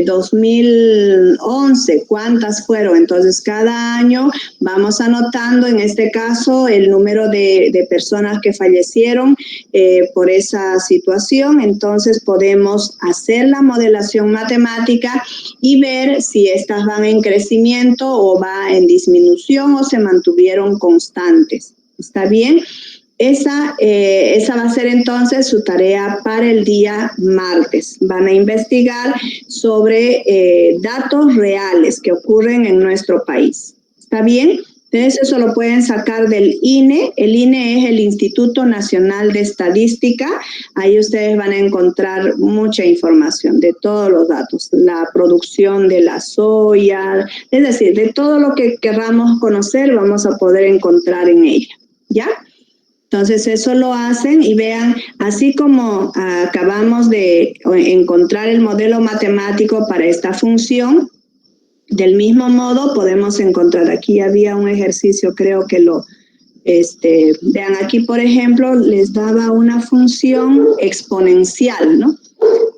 2011, ¿cuántas fueron? Entonces, cada año vamos anotando, en este caso, el número de personas que fallecieron por esa situación. Entonces, podemos hacer la modelación matemática y ver si estas van en crecimiento o va en disminución o se mantuvieron constantes. ¿Está bien? Esa va a ser entonces su tarea para el día martes. Van a investigar sobre datos reales que ocurren en nuestro país. ¿Está bien? Entonces eso lo pueden sacar del INE. El INE es el Instituto Nacional de Estadística. Ahí ustedes van a encontrar mucha información de todos los datos. La producción de la soya, es decir, de todo lo que queramos conocer vamos a poder encontrar en ella. ¿Ya? Entonces eso lo hacen y vean, así como acabamos de encontrar el modelo matemático para esta función, del mismo modo podemos encontrar, aquí había un ejercicio, creo que vean aquí por ejemplo, les daba una función exponencial, ¿no?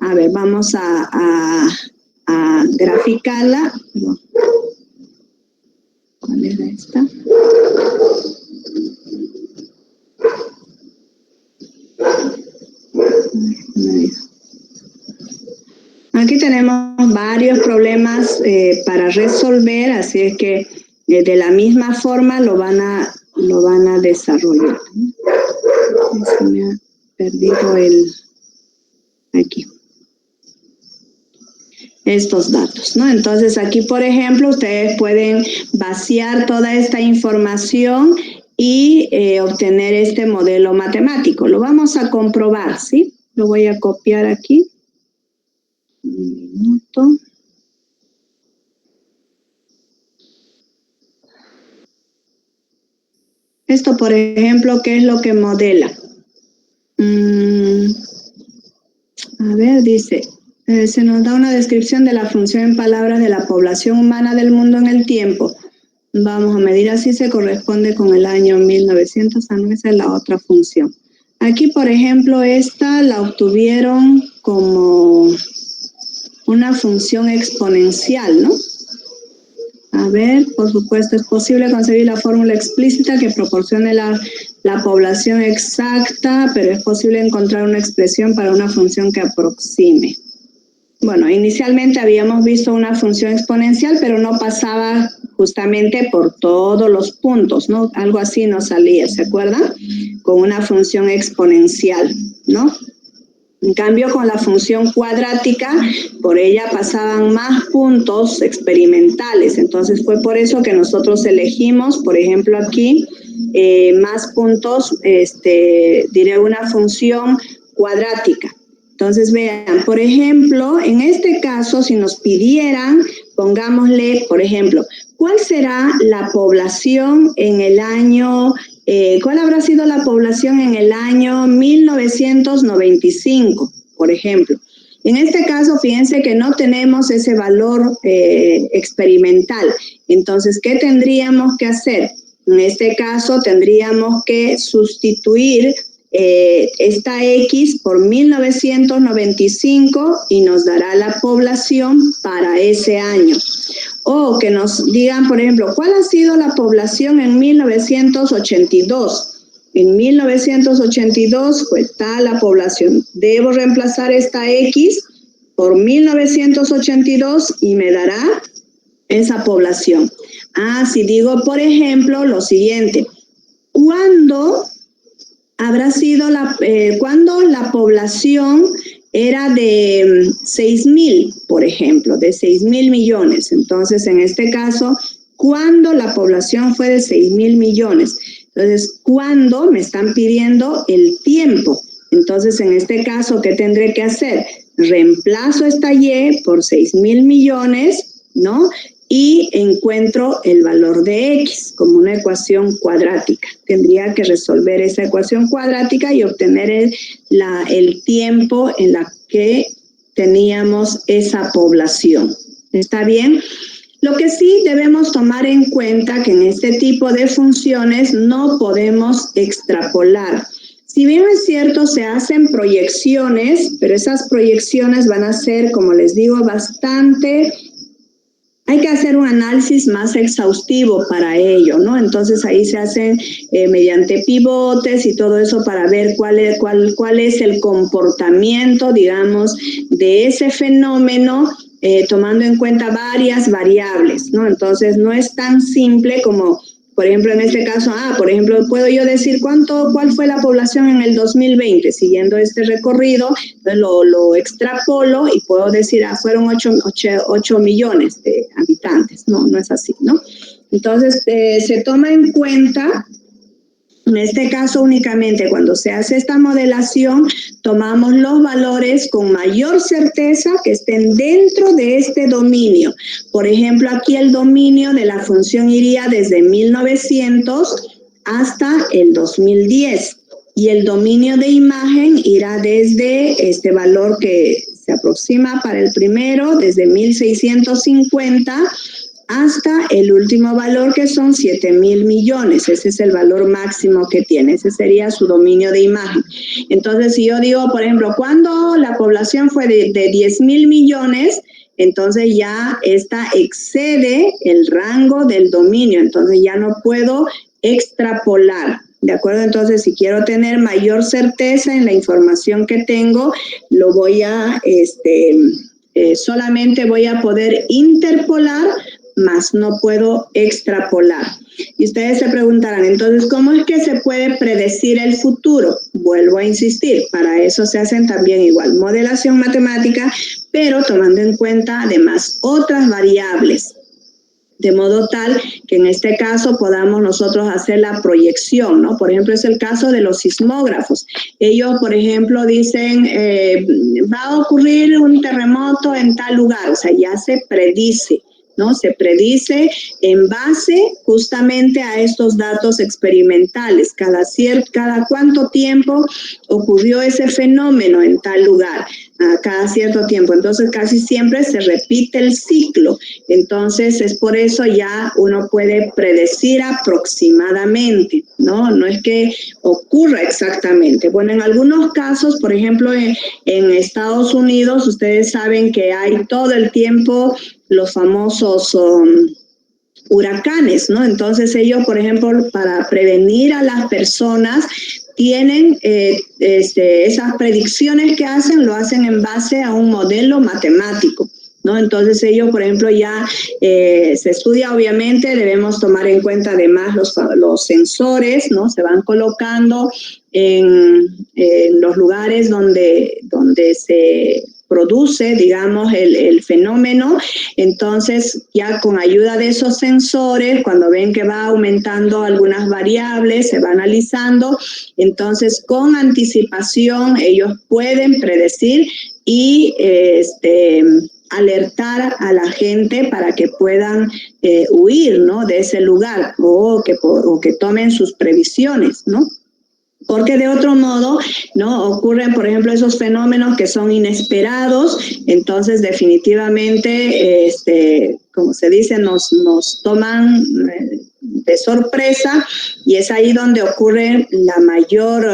A ver, vamos a graficarla. ¿Cuál era esta? Aquí tenemos varios problemas para resolver, así es que de la misma forma lo van a desarrollar. Se me ha perdido aquí. Estos datos, ¿no? Entonces aquí, por ejemplo, ustedes pueden vaciar toda esta información y obtener este modelo matemático. Lo vamos a comprobar, ¿sí? Lo voy a copiar aquí. Un minuto. Esto, por ejemplo, ¿qué es lo que modela? A ver, dice, se nos da una descripción de la función en palabras de la población humana del mundo en el tiempo. Vamos a medir así, se corresponde con el año 1900, esa es la otra función. Aquí, por ejemplo, esta la obtuvieron como una función exponencial, ¿no? A ver, por supuesto, es posible conseguir la fórmula explícita que proporcione la población exacta, pero es posible encontrar una expresión para una función que aproxime. Bueno, inicialmente habíamos visto una función exponencial, pero no pasaba justamente por todos los puntos, ¿no? Algo así nos salía, ¿se acuerdan? Con una función exponencial, ¿no? En cambio, con la función cuadrática, por ella pasaban más puntos experimentales. Entonces, fue por eso que nosotros elegimos, por ejemplo, aquí, más puntos, diré una función cuadrática. Entonces, vean, por ejemplo, en este caso, si nos pidieran, pongámosle, por ejemplo, ¿cuál será la población en el año ¿cuál habrá sido la población en el año 1995, por ejemplo? En este caso, fíjense que no tenemos ese valor experimental. Entonces, ¿qué tendríamos que hacer? En este caso, tendríamos que sustituir esta X por 1995 y nos dará la población para ese año. O que nos digan, por ejemplo, ¿cuál ha sido la población en 1982? En 1982 fue tal la población. Debo reemplazar esta X por 1982 y me dará esa población. Si digo, por ejemplo, lo siguiente. ¿Cuándo habrá sido cuando la población era de 6,000, por ejemplo, de 6,000 millones? Entonces, en este caso, ¿cuándo la población fue de 6,000 millones? Entonces, ¿cuándo? Me están pidiendo el tiempo. Entonces, en este caso, ¿qué tendré que hacer? Reemplazo esta Y por 6,000 millones, ¿no? Y encuentro el valor de X como una ecuación cuadrática. Tendría que resolver esa ecuación cuadrática y obtener el tiempo en la que teníamos esa población. ¿Está bien? Lo que sí debemos tomar en cuenta que en este tipo de funciones no podemos extrapolar. Si bien es cierto, se hacen proyecciones, pero esas proyecciones van a ser, como les digo, hay que hacer un análisis más exhaustivo para ello, ¿no? Entonces ahí se hacen mediante pivotes y todo eso para ver cuál es el comportamiento, digamos, de ese fenómeno, tomando en cuenta varias variables, ¿no? Entonces no es tan simple como, por ejemplo, en este caso, por ejemplo, puedo yo decir cuál fue la población en el 2020, siguiendo este recorrido, entonces lo extrapolo y puedo decir, fueron 8 millones de habitantes. No es así, ¿no? Entonces, se toma en cuenta, en este caso únicamente cuando se hace esta modelación, tomamos los valores con mayor certeza que estén dentro de este dominio. Por ejemplo, aquí el dominio de la función iría desde 1900 hasta el 2010 y el dominio de imagen irá desde este valor que se aproxima para el primero, desde 1650 hasta el último valor que son 7,000 millones. Ese es el valor máximo que tiene. Ese sería su dominio de imagen. Entonces, si yo digo, por ejemplo, cuando la población fue de 10,000 millones, entonces ya esta excede el rango del dominio. Entonces ya no puedo extrapolar. ¿De acuerdo? Entonces, si quiero tener mayor certeza en la información que tengo, lo voy a, solamente voy a poder interpolar, más no puedo extrapolar. Y ustedes se preguntarán, entonces, ¿cómo es que se puede predecir el futuro? Vuelvo a insistir, para eso se hacen también igual modelación matemática, pero tomando en cuenta además otras variables, de modo tal que en este caso podamos nosotros hacer la proyección, ¿no? Por ejemplo, es el caso de los sismógrafos. Ellos, por ejemplo, dicen, va a ocurrir un terremoto en tal lugar, o sea, ya se predice, ¿no? Se predice en base justamente a estos datos experimentales. Cada cuánto tiempo ocurrió ese fenómeno en tal lugar, cada cierto tiempo. Entonces, casi siempre se repite el ciclo. Entonces, es por eso ya uno puede predecir aproximadamente, ¿no? No es que ocurra exactamente. Bueno, en algunos casos, por ejemplo, en Estados Unidos, ustedes saben que hay todo el tiempo los famosos huracanes, ¿no? Entonces ellos, por ejemplo, para prevenir a las personas, tienen esas predicciones que hacen, lo hacen en base a un modelo matemático, ¿no? Entonces ellos, por ejemplo, ya se estudia, obviamente, debemos tomar en cuenta además los sensores, ¿no? Se van colocando en los lugares donde se produce, digamos, el fenómeno. Entonces, ya con ayuda de esos sensores, cuando ven que va aumentando algunas variables, se va analizando, entonces con anticipación ellos pueden predecir y alertar a la gente para que puedan huir, ¿no?, de ese lugar o que tomen sus previsiones, ¿no? Porque de otro modo, ¿no?, ocurren, por ejemplo, esos fenómenos que son inesperados, entonces definitivamente, como se dice, nos toman de sorpresa y es ahí donde ocurre la mayor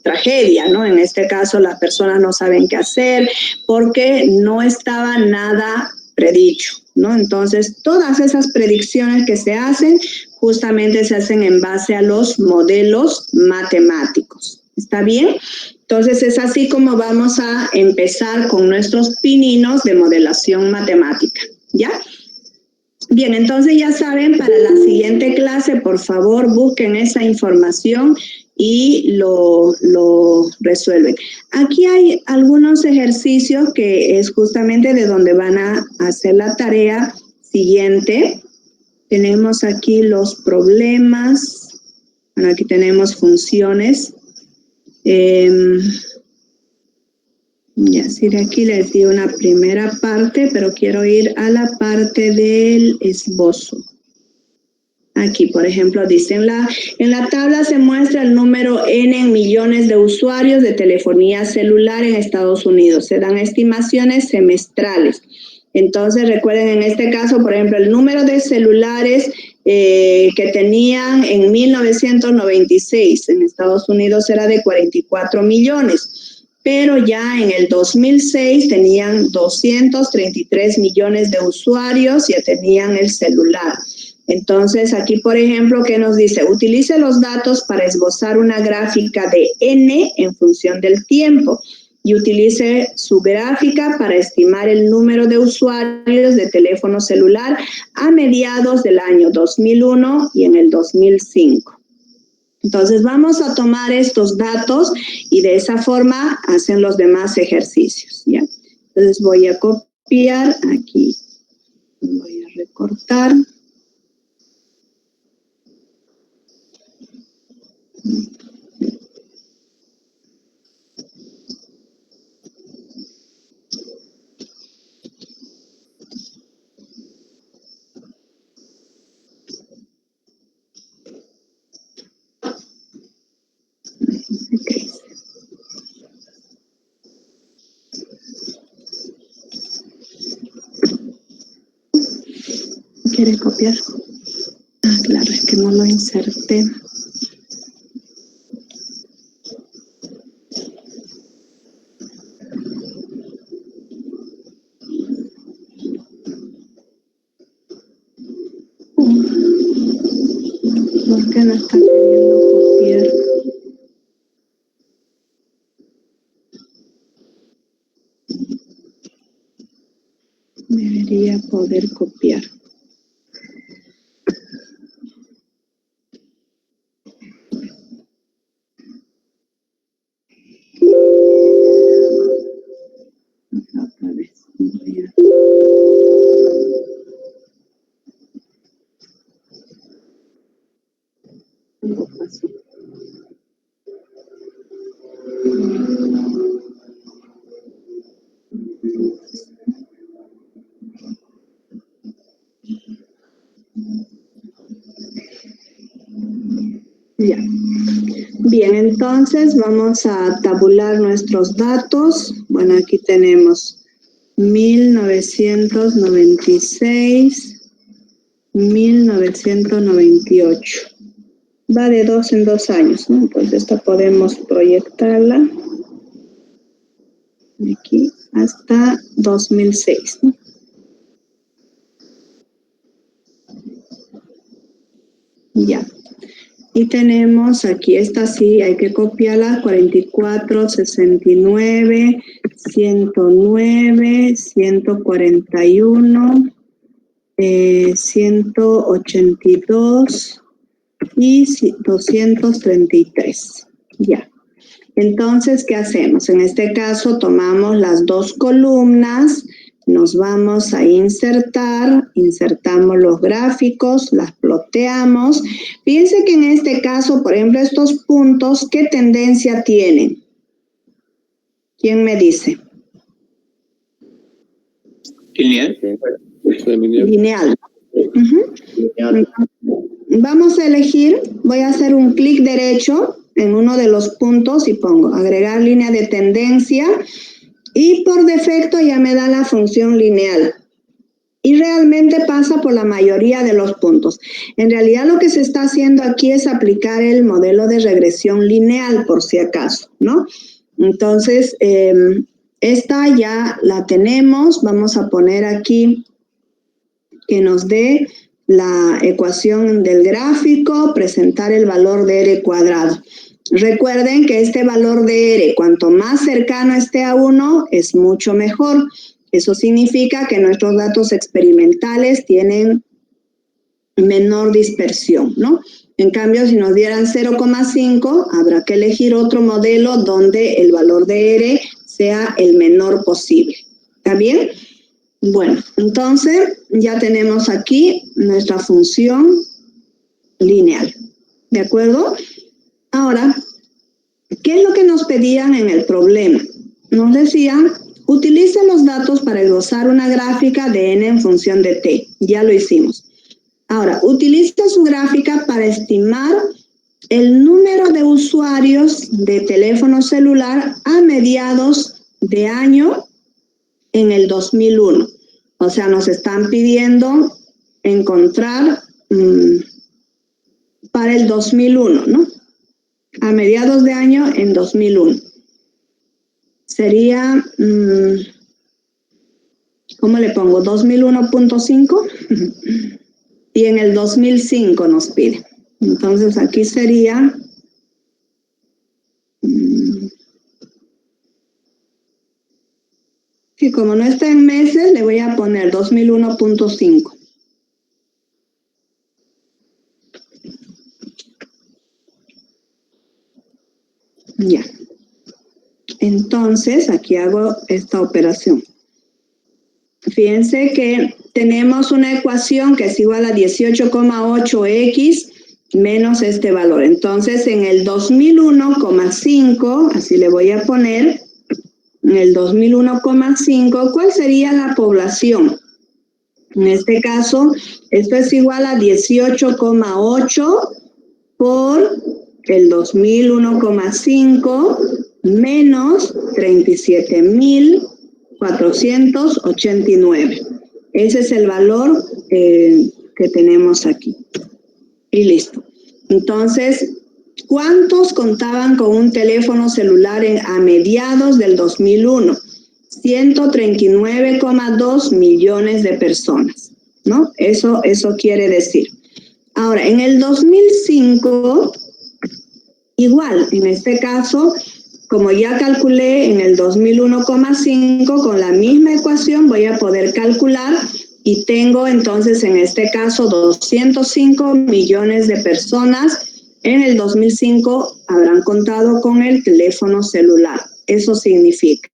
tragedia, ¿no? En este caso, las personas no saben qué hacer porque no estaba nada predicho, ¿no? Entonces, todas esas predicciones que se hacen justamente se hacen en base a los modelos matemáticos. ¿Está bien? Entonces, es así como vamos a empezar con nuestros pininos de modelación matemática, ¿ya? Bien, entonces ya saben, para la siguiente clase, por favor, busquen esa información y lo resuelven. Aquí hay algunos ejercicios que es justamente de donde van a hacer la tarea siguiente. Tenemos aquí los problemas. Bueno, aquí tenemos funciones. Ya, sí, de aquí les di una primera parte, pero quiero ir a la parte del esbozo. Aquí, por ejemplo, dice, en la tabla se muestra el número N en millones de usuarios de telefonía celular en Estados Unidos. Se dan estimaciones semestrales. Entonces, recuerden, en este caso, por ejemplo, el número de celulares que tenían en 1996 en Estados Unidos era de 44 millones. Pero ya en el 2006 tenían 233 millones de usuarios, ya tenían el celular. Entonces, aquí, por ejemplo, ¿qué nos dice? Utilice los datos para esbozar una gráfica de N en función del tiempo y utilice su gráfica para estimar el número de usuarios de teléfono celular a mediados del año 2001 y en el 2005. Entonces, vamos a tomar estos datos y de esa forma hacen los demás ejercicios, ¿ya? Entonces, voy a copiar aquí, voy a recortar. ¿Quiere copiar? Ah, claro, es que no lo inserté. ¿Por qué no está queriendo copiar? Debería poder copiar. Otra vez. Algo pasó. Ya. Bien, entonces vamos a tabular nuestros datos. Bueno, aquí tenemos 1996, 1998. Va de 2 en 2 años, ¿no? Entonces esta podemos proyectarla aquí hasta 2006, ¿no? Ya. Y tenemos aquí, esta sí, hay que copiarla, 44, 69, 109, 141, 182 y 233. Ya. Entonces, ¿qué hacemos? En este caso, tomamos las dos columnas, nos vamos a insertar, insertamos los gráficos, las ploteamos. Fíjense que en este caso, por ejemplo, estos puntos, ¿qué tendencia tienen? ¿Quién me dice? Lineal. Lineal. Lineal. Vamos a elegir, voy a hacer un clic derecho en uno de los puntos y pongo agregar línea de tendencia y por defecto ya me da la función lineal. Y realmente pasa por la mayoría de los puntos. En realidad lo que se está haciendo aquí es aplicar el modelo de regresión lineal, por si acaso, ¿no? Entonces, esta ya la tenemos. Vamos a poner aquí que nos dé la ecuación del gráfico, presentar el valor de R cuadrado. Recuerden que este valor de R, cuanto más cercano esté a 1, es mucho mejor. Eso significa que nuestros datos experimentales tienen menor dispersión, ¿no? En cambio, si nos dieran 0,5, habrá que elegir otro modelo donde el valor de R sea el menor posible. ¿Está bien? Bueno, entonces ya tenemos aquí nuestra función lineal. ¿De acuerdo? Ahora, ¿qué es lo que nos pedían en el problema? Nos decían, utilice los datos para esbozar una gráfica de n en función de t. Ya lo hicimos. Ahora, utilice su gráfica para estimar el número de usuarios de teléfono celular a mediados de año en el 2001. O sea, nos están pidiendo encontrar para el 2001, ¿no? A mediados de año en 2001. Sería, ¿cómo le pongo? 2001.5 y en el 2005 nos pide. Entonces aquí sería que como no está en meses, le voy a poner 2001.5. Ya. Entonces, aquí hago esta operación. Fíjense que tenemos una ecuación que es igual a 18,8x menos este valor. Entonces, en el 2001,5, así le voy a poner, en el 2001,5, ¿cuál sería la población? En este caso, esto es igual a 18,8 por el 2001,5 menos 37.489. Ese es el valor que tenemos aquí. Y listo. Entonces, ¿cuántos contaban con un teléfono celular a mediados del 2001? 139,2 millones de personas, ¿no? Eso quiere decir. Ahora, en el 2005, igual, en este caso, como ya calculé en el 2001,5, con la misma ecuación voy a poder calcular y tengo entonces en este caso 205 millones de personas en el 2005 habrán contado con el teléfono celular. Eso significa.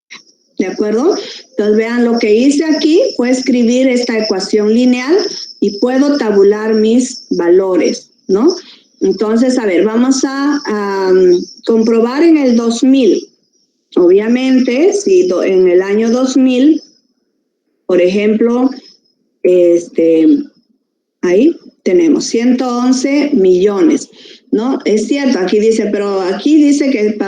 ¿De acuerdo? Entonces vean, lo que hice aquí fue escribir esta ecuación lineal y puedo tabular mis valores, ¿no? Entonces, a ver, vamos a comprobar en el 2000. Obviamente, si en el año 2000, por ejemplo, ahí tenemos 111 millones, ¿no? Es cierto, aquí dice, pero aquí dice que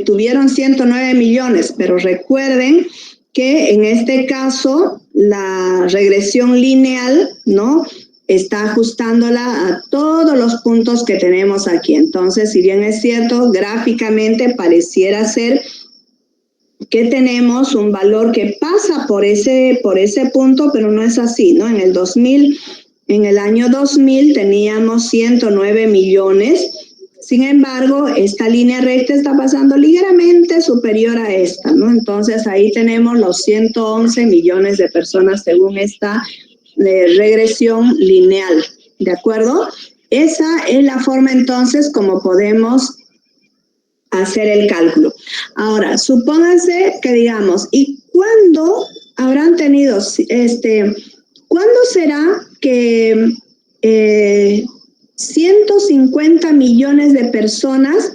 tuvieron 109 millones, pero recuerden que en este caso la regresión lineal, ¿no?, está ajustándola a todos los puntos que tenemos aquí. Entonces, si bien es cierto, gráficamente pareciera ser que tenemos un valor que pasa por ese punto, pero no es así, ¿no? En el año 2000 teníamos 109 millones. Sin embargo, esta línea recta está pasando ligeramente superior a esta, ¿no? Entonces, ahí tenemos los 111 millones de personas según esta regresión lineal, ¿de acuerdo? Esa es la forma entonces como podemos hacer el cálculo. Ahora, supónganse que digamos, ¿y cuándo habrán tenido, cuándo será que 150 millones de personas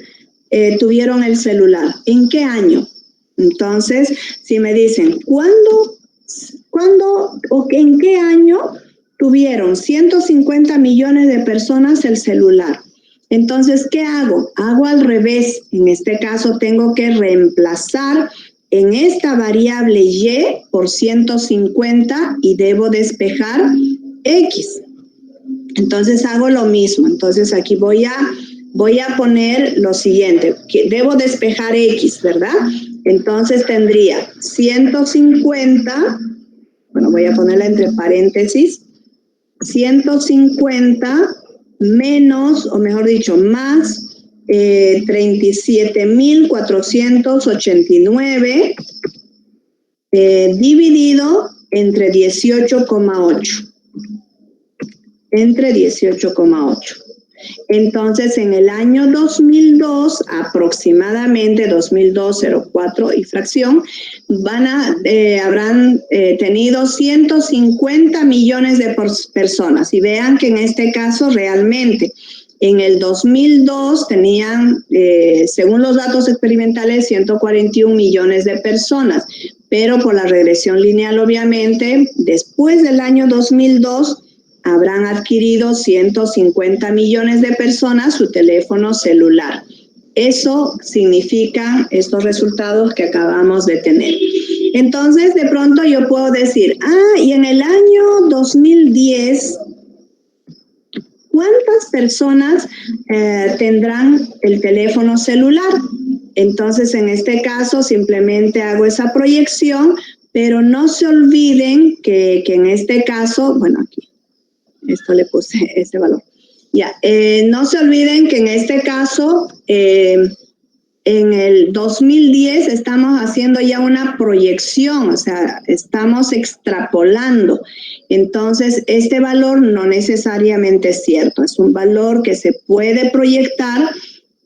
tuvieron el celular? ¿En qué año? Entonces, si me dicen, ¿cuándo ¿cuándo o en qué año tuvieron 150 millones de personas el celular? Entonces, ¿qué hago? Hago al revés. En este caso tengo que reemplazar en esta variable y por 150 y debo despejar x. Entonces hago lo mismo. Entonces aquí voy a poner lo siguiente, que debo despejar x, ¿verdad? Entonces tendría 150, bueno, voy a ponerla entre paréntesis, 150 menos, o mejor dicho, más 37.489 dividido entre 18,8. Entre 18,8. Entonces, en el año 2002, aproximadamente 2002-04 y fracción, habrán tenido 150 millones de personas. Y vean que en este caso realmente en el 2002 tenían, según los datos experimentales, 141 millones de personas. Pero por la regresión lineal, obviamente, después del año 2002, habrán adquirido 150 millones de personas su teléfono celular. Eso significa estos resultados que acabamos de tener. Entonces, de pronto yo puedo decir, y en el año 2010, ¿cuántas personas tendrán el teléfono celular? Entonces, en este caso, simplemente hago esa proyección, pero no se olviden que en este caso, bueno, aquí, esto le puse ese valor. Ya, no se olviden que en este caso, en el 2010 estamos haciendo ya una proyección, o sea, estamos extrapolando. Entonces, este valor no necesariamente es cierto. Es un valor que se puede proyectar,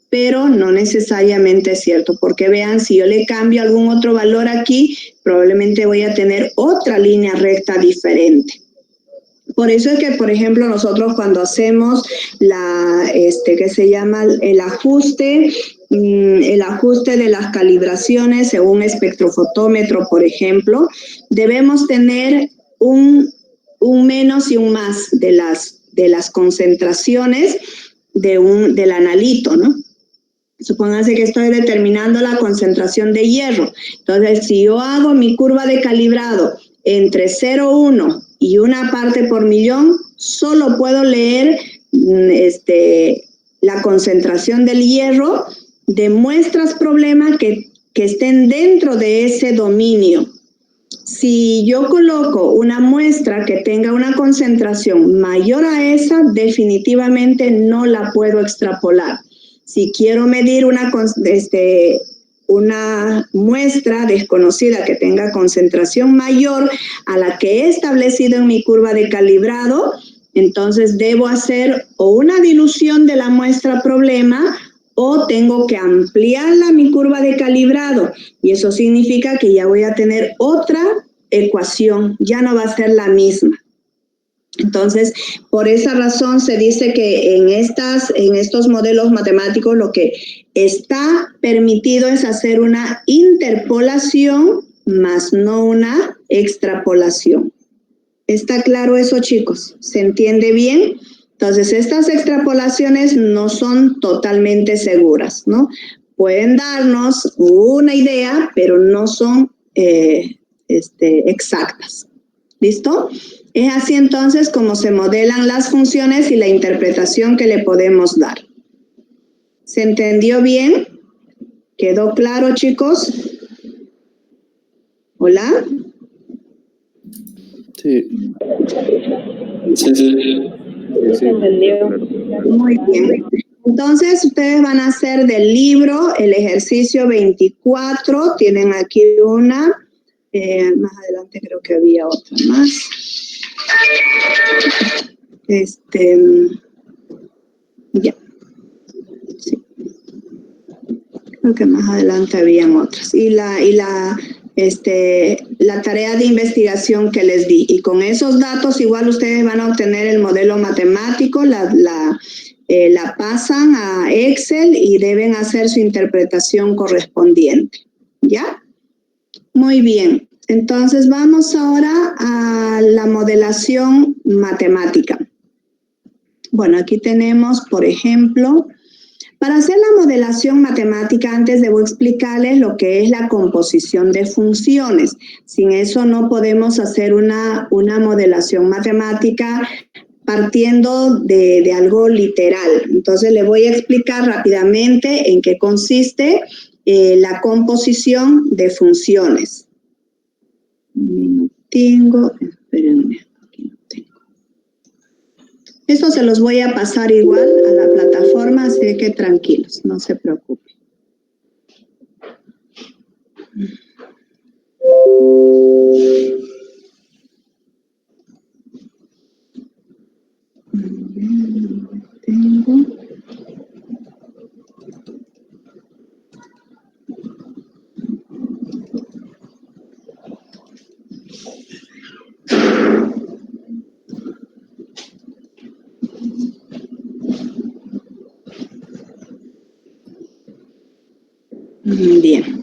pero no necesariamente es cierto. Porque vean, si yo le cambio algún otro valor aquí, probablemente voy a tener otra línea recta diferente. Por eso es que, por ejemplo, nosotros cuando hacemos ¿qué se llama? El ajuste de las calibraciones según espectrofotómetro, por ejemplo, debemos tener un menos y un más de las concentraciones del analito, ¿no? Supónganse que estoy determinando la concentración de hierro. Entonces, si yo hago mi curva de calibrado entre 0,1 y una parte por millón, solo puedo leer la concentración del hierro de muestras problema que estén dentro de ese dominio. Si yo coloco una muestra que tenga una concentración mayor a esa, definitivamente no la puedo extrapolar. Si quiero medir una muestra desconocida que tenga concentración mayor a la que he establecido en mi curva de calibrado, entonces debo hacer o una dilución de la muestra problema o tengo que ampliarla mi curva de calibrado. Y eso significa que ya voy a tener otra ecuación, ya no va a ser la misma. Entonces, por esa razón se dice que en estos modelos matemáticos lo que está permitido es hacer una interpolación, más no una extrapolación. ¿Está claro eso, chicos? ¿Se entiende bien? Entonces, estas extrapolaciones no son totalmente seguras, ¿no? Pueden darnos una idea, pero no son exactas. ¿Listo? Es así entonces como se modelan las funciones y la interpretación que le podemos dar. ¿Se entendió bien? ¿Quedó claro, chicos? ¿Hola? Sí. Sí. Sí, entendió. Muy bien. Entonces, ustedes van a hacer del libro el ejercicio 24. Tienen aquí una. Más adelante creo que había otra más. Ya. Sí. Creo que más adelante habían otras. Y la tarea de investigación que les di. Y con esos datos igual ustedes van a obtener el modelo matemático, la pasan a Excel y deben hacer su interpretación correspondiente. ¿Ya? Muy bien. Entonces vamos ahora a la modelación matemática. Bueno, aquí tenemos, por ejemplo, para hacer la modelación matemática, antes debo explicarles lo que es la composición de funciones. Sin eso no podemos hacer una modelación matemática partiendo de algo literal. Entonces le voy a explicar rápidamente en qué consiste la composición de funciones. No tengo, espérenme, aquí no tengo. Esto se los voy a pasar igual a la plataforma, así que tranquilos, no se preocupen. Tengo. Bien.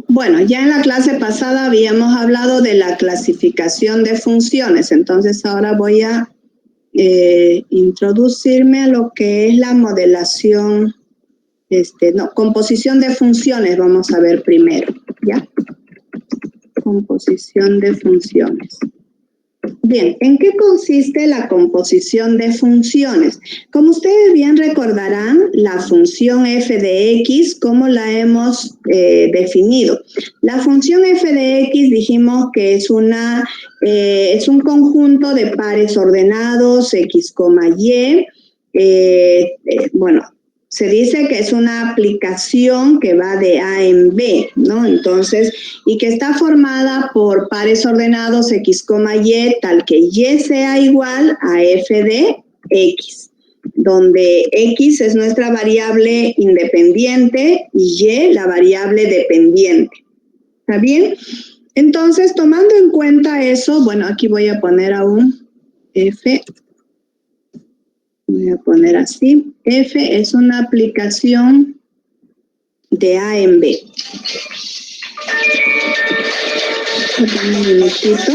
Bueno, ya en la clase pasada habíamos hablado de la clasificación de funciones, entonces ahora voy a introducirme a lo que es la modelación, composición de funciones, vamos a ver primero, ¿ya? Composición de funciones. Bien, ¿en qué consiste la composición de funciones? Como ustedes bien recordarán, la función f de x, ¿cómo la hemos definido? La función f de x dijimos que es un conjunto de pares ordenados, x, y. Bueno, se dice que es una aplicación que va de A en B, ¿no? Entonces, y que está formada por pares ordenados x, y, tal que y sea igual a f de x, donde x es nuestra variable independiente y y la variable dependiente. ¿Está bien? Entonces, tomando en cuenta eso, bueno, aquí voy a poner aún f. Voy a poner así. F es una aplicación de A en B. Un minutito.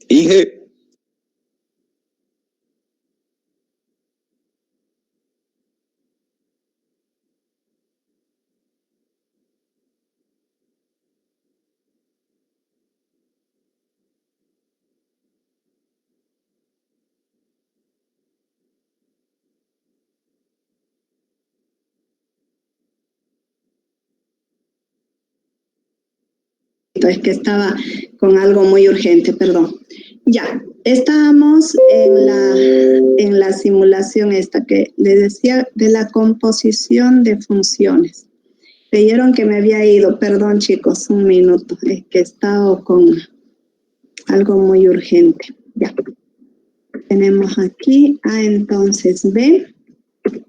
Inge. Es que estaba con algo muy urgente, perdón. Ya, estábamos en la simulación esta que les decía de la composición de funciones. Creyeron que me había ido, perdón chicos, un minuto, es que he estado con algo muy urgente. Ya, tenemos aquí, entonces B.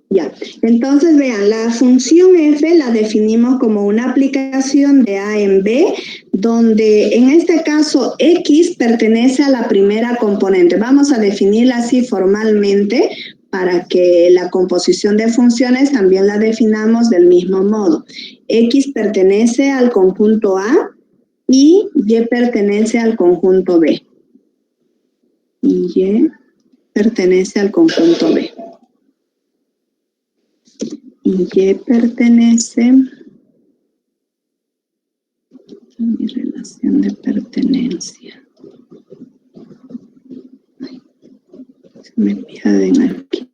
Ya, entonces vean, la función f la definimos como una aplicación de a en b, donde en este caso x pertenece a la primera componente. Vamos a definirla así formalmente para que la composición de funciones también la definamos del mismo modo. X pertenece al conjunto A y Y pertenece al conjunto B. Y pertenece al conjunto B. Y Y pertenece a mi relación de pertenencia. Ay, se me pierden aquí.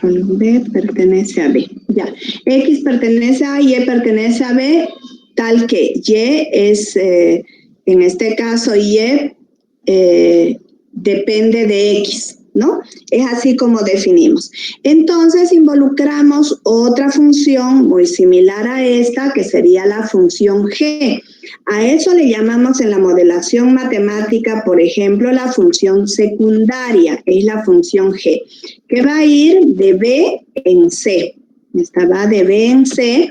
Control B pertenece a B. Ya. X pertenece a Y pertenece a B, tal que Y es, en este caso, Y depende de X, ¿no? Es así como definimos. Entonces, involucramos otra función muy similar a esta, que sería la función G. A eso le llamamos en la modelación matemática, por ejemplo, la función secundaria, es la función G, que va a ir de B en C. Esta va de B en C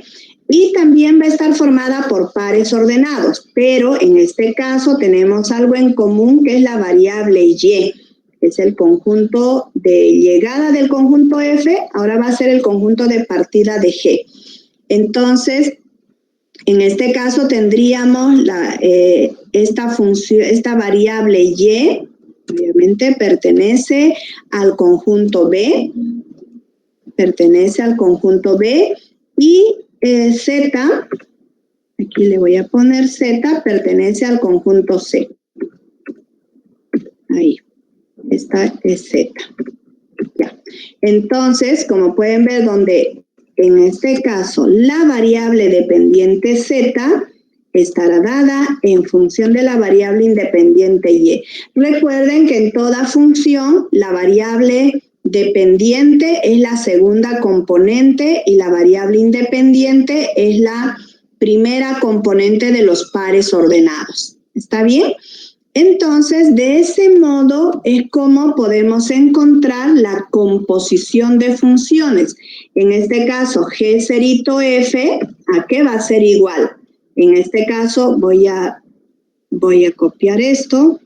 y también va a estar formada por pares ordenados, pero en este caso tenemos algo en común que es la variable Y. Es el conjunto de llegada del conjunto F, ahora va a ser el conjunto de partida de G. Entonces, en este caso tendríamos esta variable Y, obviamente pertenece al conjunto B, y Z, aquí le voy a poner Z, pertenece al conjunto C. Ahí, esta es Z. Ya. Entonces, como pueden ver, donde en este caso la variable dependiente Z estará dada en función de la variable independiente Y. Recuerden que en toda función la variable dependiente es la segunda componente y la variable independiente es la primera componente de los pares ordenados. ¿Está bien? Entonces, de ese modo es como podemos encontrar la composición de funciones. En este caso, G cerito F, ¿a qué va a ser igual? En este caso voy a copiar esto,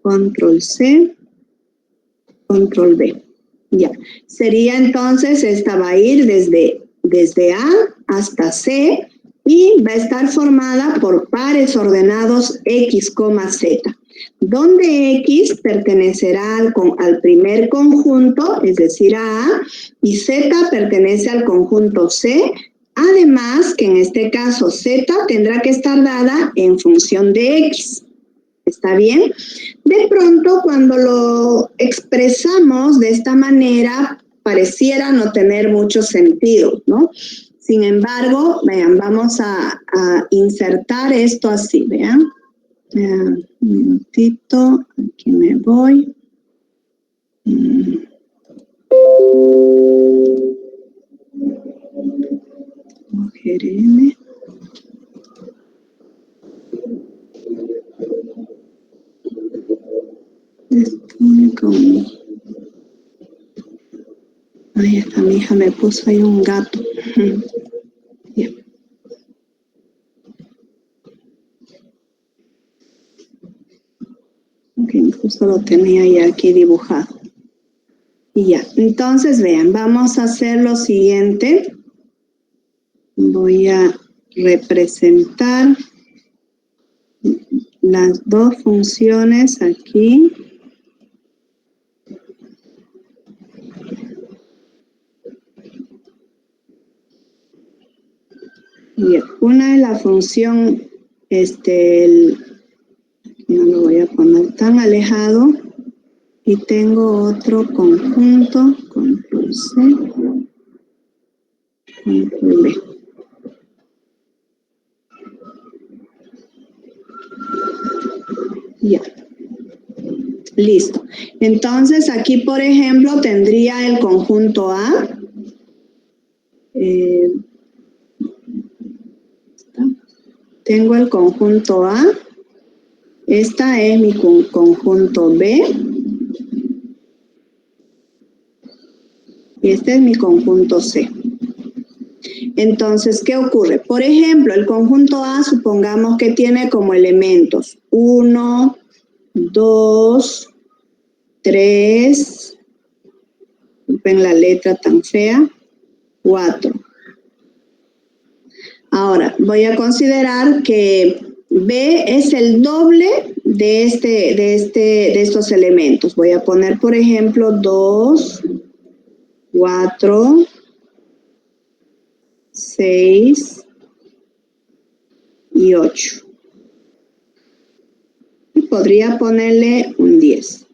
control C, control B. Ya, sería entonces, esta va a ir desde A hasta C y va a estar formada por pares ordenados X, Z, donde X pertenecerá al primer conjunto, es decir, a A, y Z pertenece al conjunto C. Además, que en este caso Z tendrá que estar dada en función de X. ¿Está bien? De pronto, cuando lo expresamos de esta manera, pareciera no tener mucho sentido, ¿no? Sin embargo, vean, vamos a insertar esto así, vean. Un minutito, aquí me voy. Mujer N. Estoy con... Ay, esta mi hija me puso ahí un gato. Bien. Ok, justo lo tenía ya aquí dibujado. Ya, entonces vean, vamos a hacer lo siguiente. Voy a representar las dos funciones aquí. Ya, una es la función, no lo voy a poner tan alejado, y tengo otro conjunto, control C, control V. Ya. Listo. Entonces, aquí, por ejemplo, tendría el conjunto A. Tengo el conjunto A. Esta es mi conjunto B. Y este es mi conjunto C. Entonces, ¿qué ocurre? Por ejemplo, el conjunto A, supongamos que tiene como elementos 1, 2, 3, ven la letra tan fea, 4. Ahora, voy a considerar que B es el doble de estos elementos. Voy a poner, por ejemplo, 2, 4, 6 y 8. Y podría ponerle un 10.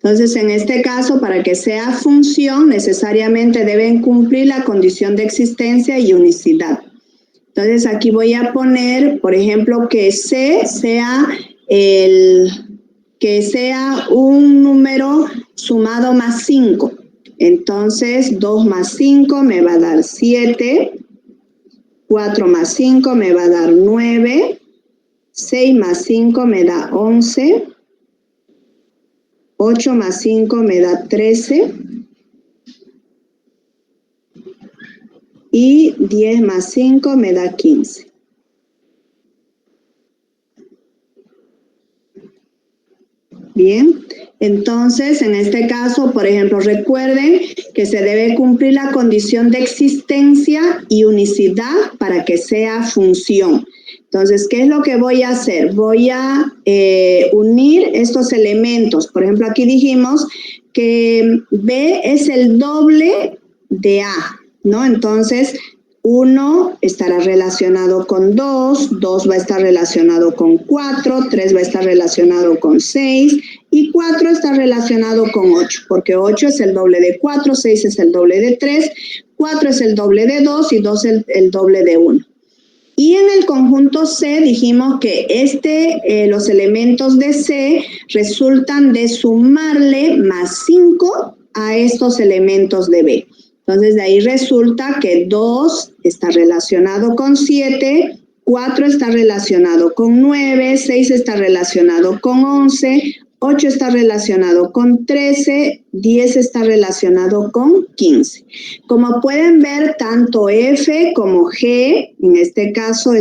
Entonces, en este caso, para que sea función, necesariamente deben cumplir la condición de existencia y unicidad. Entonces, aquí voy a poner, por ejemplo, que C sea un número sumado más 5. Entonces, 2 más 5 me va a dar 7, 4 más 5 me va a dar 9, 6 más 5 me da 11, 8 más 5 me da 13 y 10 más 5 me da 15. Bien, entonces en este caso, por ejemplo, recuerden que se debe cumplir la condición de existencia y unicidad para que sea función. Entonces, ¿qué es lo que voy a hacer? Voy a unir estos elementos. Por ejemplo, aquí dijimos que B es el doble de A, ¿no? Entonces, 1 estará relacionado con 2, 2 va a estar relacionado con 4, 3 va a estar relacionado con 6 y 4 está relacionado con 8, porque 8 es el doble de 4, 6 es el doble de 3, 4 es el doble de 2 y 2 es el doble de 1. Y en el conjunto C dijimos que los elementos de C resultan de sumarle más 5 a estos elementos de B. Entonces, de ahí resulta que 2 está relacionado con 7, 4 está relacionado con 9, 6 está relacionado con 11, 8 está relacionado con 13, 10 está relacionado con 15. Como pueden ver, tanto F como G, en este caso,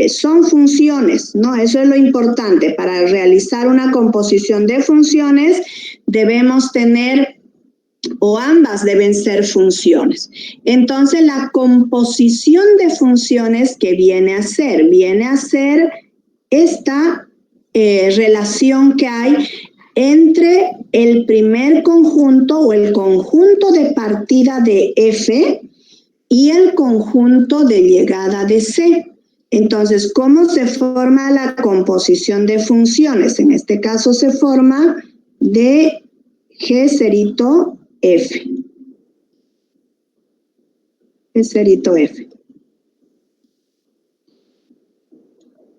son funciones, ¿no? Eso es lo importante. Para realizar una composición de funciones, debemos tener, o ambas deben ser funciones. Entonces, la composición de funciones, ¿qué viene a ser? Viene a ser esta relación que hay entre el primer conjunto o el conjunto de partida de F y el conjunto de llegada de C. Entonces, ¿cómo se forma la composición de funciones? En este caso se forma de G cerito F. G cerito F.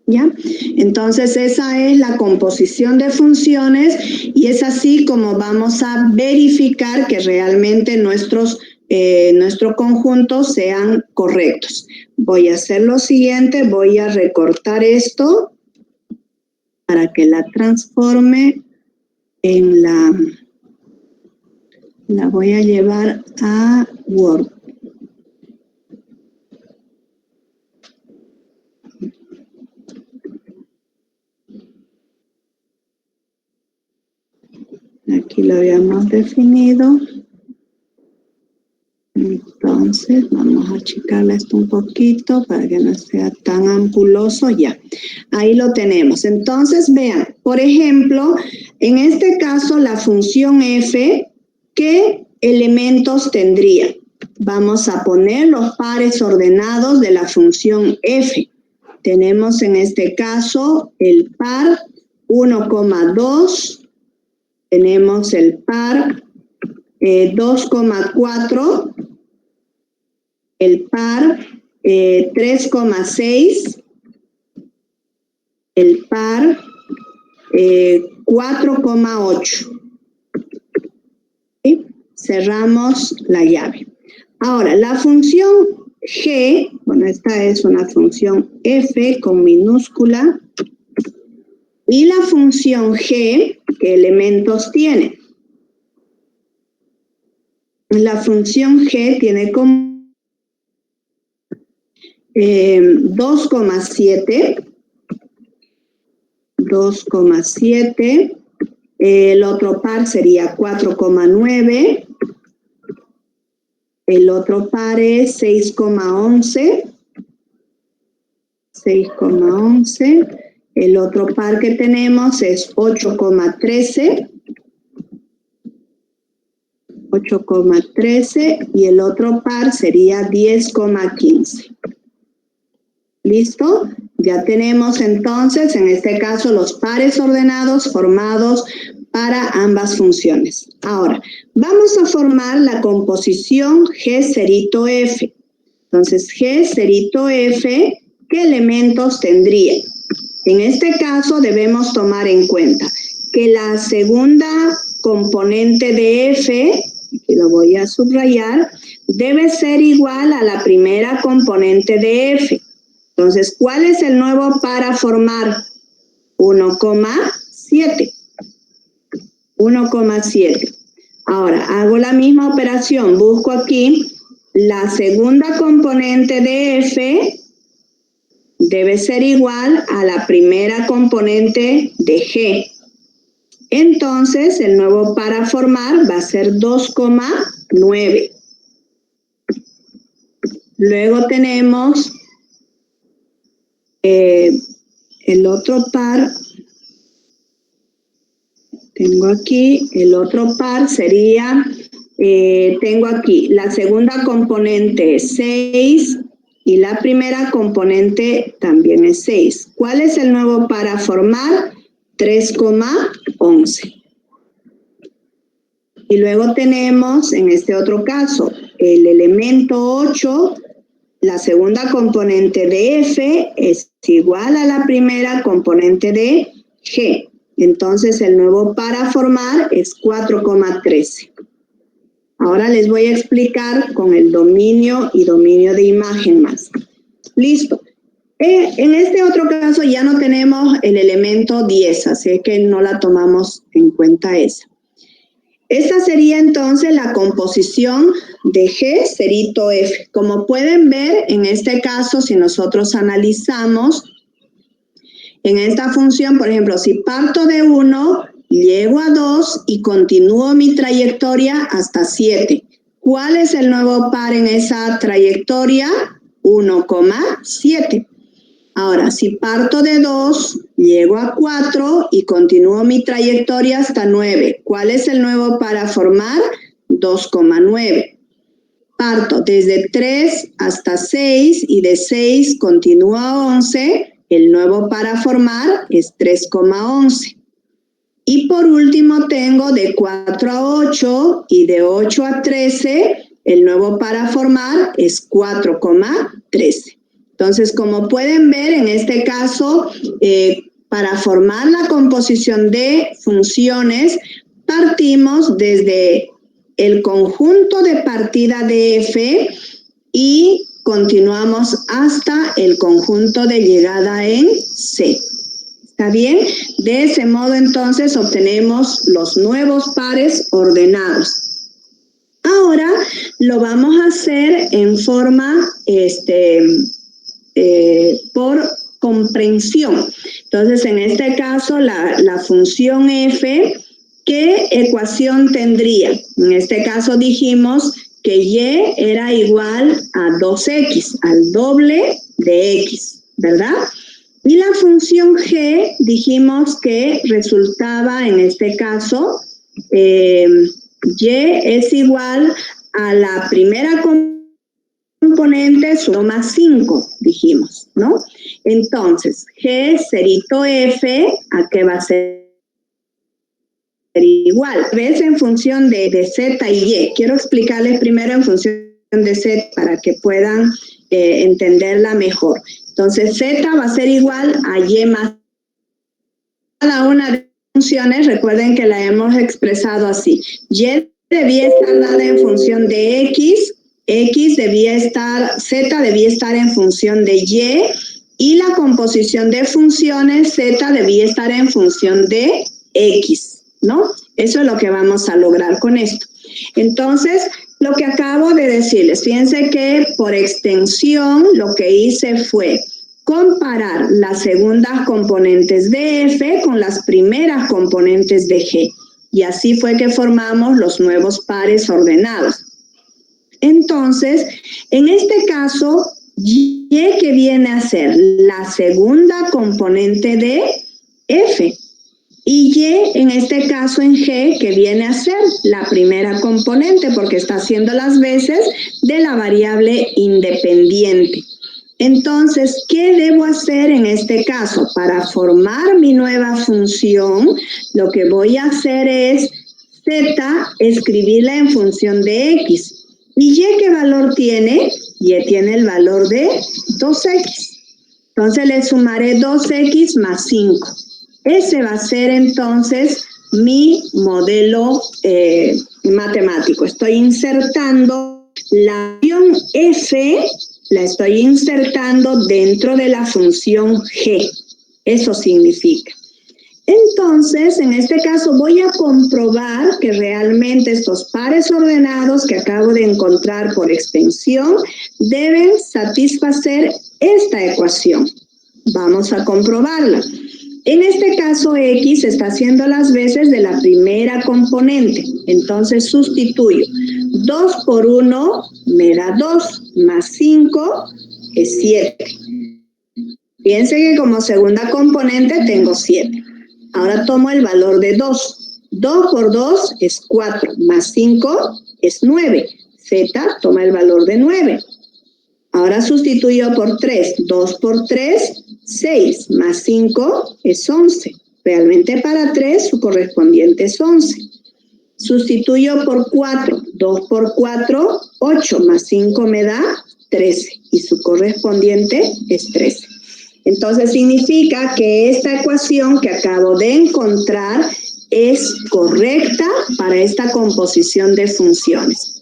¿Ya? Entonces, esa es la composición de funciones y es así como vamos a verificar que realmente nuestros conjuntos sean correctos. Voy a hacer lo siguiente, voy a recortar esto para que la transforme en la voy a llevar a Word. Aquí lo habíamos definido. Entonces, vamos a achicarle esto un poquito para que no sea tan ampuloso. Ya, ahí lo tenemos. Entonces, vean, por ejemplo, en este caso, la función f, ¿qué elementos tendría? Vamos a poner los pares ordenados de la función f. Tenemos en este caso el par 1,2, tenemos el par 2,4, el par 3,6, el par 4,8. ¿Sí? Cerramos la llave. Ahora, la función g, bueno, esta es una función f con minúscula, y la función g, ¿qué elementos tiene? La función g tiene como 2,7, el otro par sería 4,9, el otro par es 6,11, el otro par que tenemos es 8,13 y el otro par sería 10,15. ¿Listo? Ya tenemos entonces, en este caso, los pares ordenados formados para ambas funciones. Ahora, vamos a formar la composición G cerito F. Entonces, G cerito F, ¿qué elementos tendría? En este caso debemos tomar en cuenta que la segunda componente de F, aquí lo voy a subrayar, debe ser igual a la primera componente de F. Entonces, ¿cuál es el nuevo par a formar? 1,7. 1,7. Ahora, hago la misma operación. Busco aquí la segunda componente de F, debe ser igual a la primera componente de G. Entonces, el nuevo par a formar va a ser 2,9. Luego tenemos el otro par. Tengo aquí, el otro par sería, tengo aquí la segunda componente es 6 y la primera componente también es 6. ¿Cuál es el nuevo par a formar? 3,11. Y luego tenemos, en este otro caso, el elemento 8, la segunda componente de F es igual a la primera componente de G. Entonces, el nuevo par a formar es 4,13. Ahora les voy a explicar con el dominio y dominio de imagen más. Listo. En este otro caso ya no tenemos el elemento 10, así que no la tomamos en cuenta esa. Esta sería entonces la composición de G cerito F. Como pueden ver, en este caso, si nosotros analizamos, en esta función, por ejemplo, si parto de 1, llego a 2 y continúo mi trayectoria hasta 7. ¿Cuál es el nuevo par en esa trayectoria? 1,7. Ahora, si parto de 2, llego a 4 y continúo mi trayectoria hasta 9. ¿Cuál es el nuevo par a formar? 2,9. Parto desde 3 hasta 6 y de 6 continúo a 11. El nuevo par a formar es 3,11. Y por último tengo de 4 a 8 y de 8 a 13. El nuevo par a formar es 4,13. Entonces, como pueden ver, en este caso, para formar la composición de funciones, partimos desde el conjunto de partida de F y continuamos hasta el conjunto de llegada en C. ¿Está bien? De ese modo, entonces, obtenemos los nuevos pares ordenados. Ahora, lo vamos a hacer en forma, por comprensión. Entonces, en este caso, la función f ¿qué ecuación tendría? En este caso dijimos que y era igual a 2x, al doble de x, ¿verdad? Y la función g dijimos que resultaba en este caso, y es igual a la primera componente más 5, dijimos, ¿no? Entonces, g serito f, ¿a qué va a ser igual? ¿Ves? En función de z y y. Quiero explicarles primero en función de z para que puedan entenderla mejor. Entonces, z va a ser igual a y más cada una de las funciones. Recuerden que la hemos expresado así. Y debía estar dada en función de x, z debía estar en función de y la composición de funciones z debía estar en función de x, ¿no? Eso es lo que vamos a lograr con esto. Entonces, lo que acabo de decirles, fíjense que por extensión lo que hice fue comparar las segundas componentes de f con las primeras componentes de g. Y así fue que formamos los nuevos pares ordenados. Entonces, en este caso, y que viene a ser la segunda componente de f. Y y, en este caso en g, que viene a ser la primera componente, porque está haciendo las veces de la variable independiente. Entonces, ¿qué debo hacer en este caso? Para formar mi nueva función, lo que voy a hacer es z, escribirla en función de x. ¿Y y qué valor tiene? Y tiene el valor de 2x. Entonces, le sumaré 2x más 5. Ese va a ser entonces mi modelo matemático. Estoy insertando la función f, la estoy insertando dentro de la función g. Eso significa. Entonces, en este caso voy a comprobar que realmente estos pares ordenados que acabo de encontrar por extensión deben satisfacer esta ecuación. Vamos a comprobarla. En este caso, x está haciendo las veces de la primera componente. Entonces, sustituyo. 2 por 1 me da 2, más 5 es 7. Fíjense que como segunda componente tengo 7. Ahora tomo el valor de 2. 2 por 2 es 4, más 5 es 9. Z toma el valor de 9. Ahora sustituyo por 3. 2 por 3, 6, más 5 es 11. Realmente para 3 su correspondiente es 11. Sustituyo por 4. 2 por 4, 8, más 5 me da 13. Y su correspondiente es 13. Entonces significa que esta ecuación que acabo de encontrar es correcta para esta composición de funciones.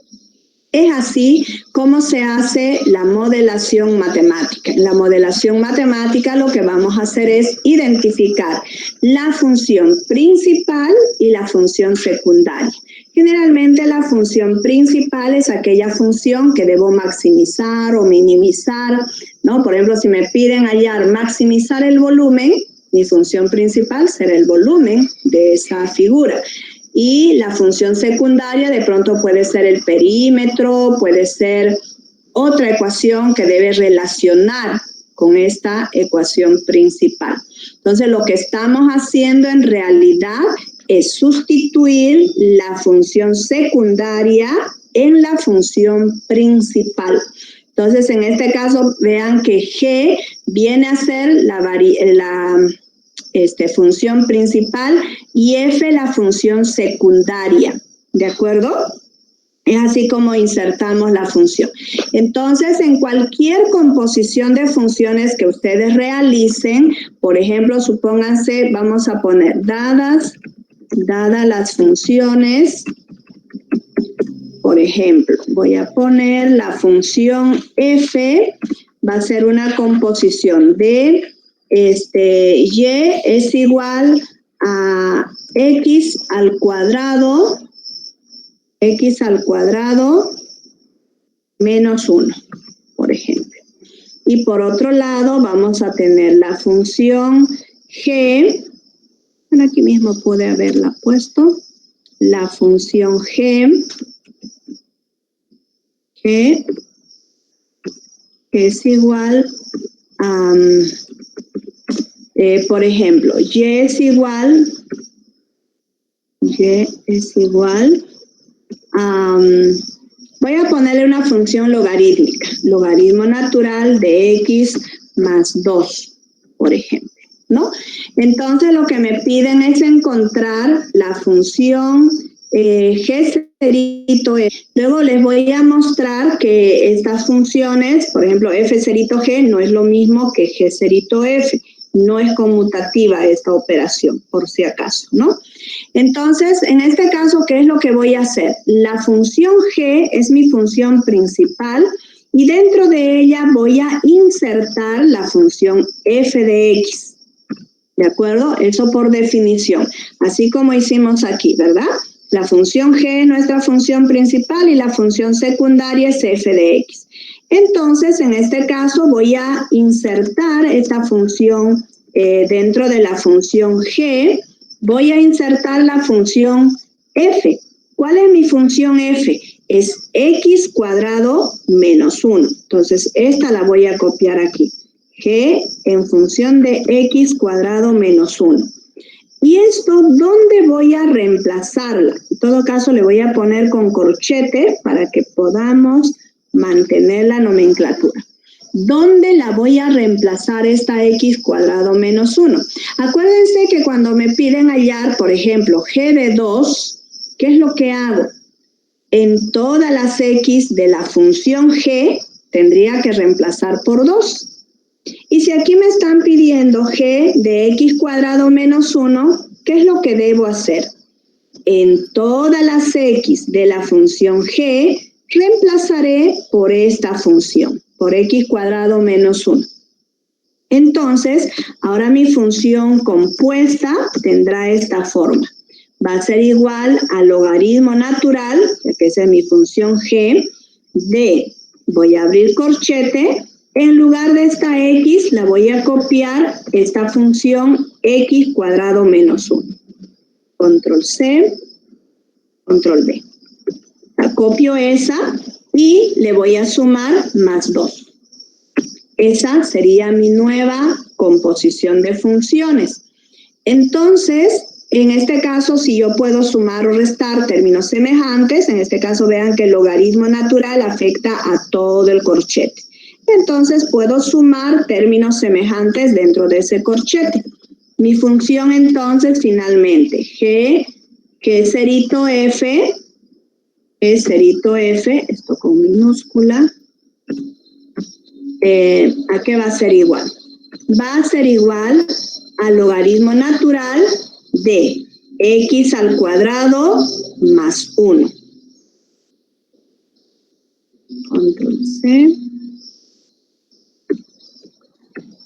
Es así como se hace la modelación matemática. En la modelación matemática lo que vamos a hacer es identificar la función principal y la función secundaria. Generalmente la función principal es aquella función que debo maximizar o minimizar, ¿no? Por ejemplo, si me piden hallar maximizar el volumen, mi función principal será el volumen de esa figura. Y la función secundaria de pronto puede ser el perímetro, puede ser otra ecuación que debe relacionar con esta ecuación principal. Entonces, lo que estamos haciendo en realidad es sustituir la función secundaria en la función principal. Entonces, en este caso, vean que g viene a ser la función principal y f la función secundaria, ¿de acuerdo? Es así como insertamos la función. Entonces, en cualquier composición de funciones que ustedes realicen, por ejemplo, supónganse, vamos a poner dadas las funciones, por ejemplo, voy a poner la función f, va a ser una composición de y es igual a x al cuadrado menos 1, por ejemplo. Y por otro lado vamos a tener la función g, bueno, aquí mismo pude haberla puesto, la función g, que es igual a, por ejemplo, y es igual a, voy a ponerle una función logarítmica, logaritmo natural de x más 2, por ejemplo, ¿no? Entonces lo que me piden es encontrar la función g cerito f. Luego les voy a mostrar que estas funciones, por ejemplo, f cerito g no es lo mismo que g cerito f. No es conmutativa esta operación, por si acaso, ¿no? Entonces, en este caso, ¿qué es lo que voy a hacer? La función g es mi función principal y dentro de ella voy a insertar la función f de x. ¿De acuerdo? Eso por definición. Así como hicimos aquí, ¿verdad? La función g es nuestra función principal y la función secundaria es f de x. Entonces, en este caso, voy a insertar esta función dentro de la función g. Voy a insertar la función f. ¿Cuál es mi función f? Es x cuadrado menos 1. Entonces, esta la voy a copiar aquí. G en función de x cuadrado menos 1. ¿Y esto dónde voy a reemplazarla? En todo caso, le voy a poner con corchete para que podamos mantener la nomenclatura. ¿Dónde la voy a reemplazar esta x cuadrado menos 1? Acuérdense que cuando me piden hallar, por ejemplo, g de 2, ¿qué es lo que hago? En todas las x de la función g, tendría que reemplazar por 2. Y si aquí me están pidiendo g de x cuadrado menos 1, ¿qué es lo que debo hacer? En todas las x de la función g, reemplazaré por esta función, por x cuadrado menos 1. Entonces, ahora mi función compuesta tendrá esta forma. Va a ser igual al logaritmo natural, que es mi función g, de, voy a abrir corchete, en lugar de esta x, la voy a copiar esta función x cuadrado menos 1. Control C, control V. La copio esa y le voy a sumar más 2. Esa sería mi nueva composición de funciones. Entonces, en este caso, si yo puedo sumar o restar términos semejantes, en este caso vean que el logaritmo natural afecta a todo el corchete. Entonces puedo sumar términos semejantes dentro de ese corchete. Mi función entonces finalmente, g cerito f, esto con minúscula, ¿a qué va a ser igual? Va a ser igual al logaritmo natural de x al cuadrado más 1. Control C.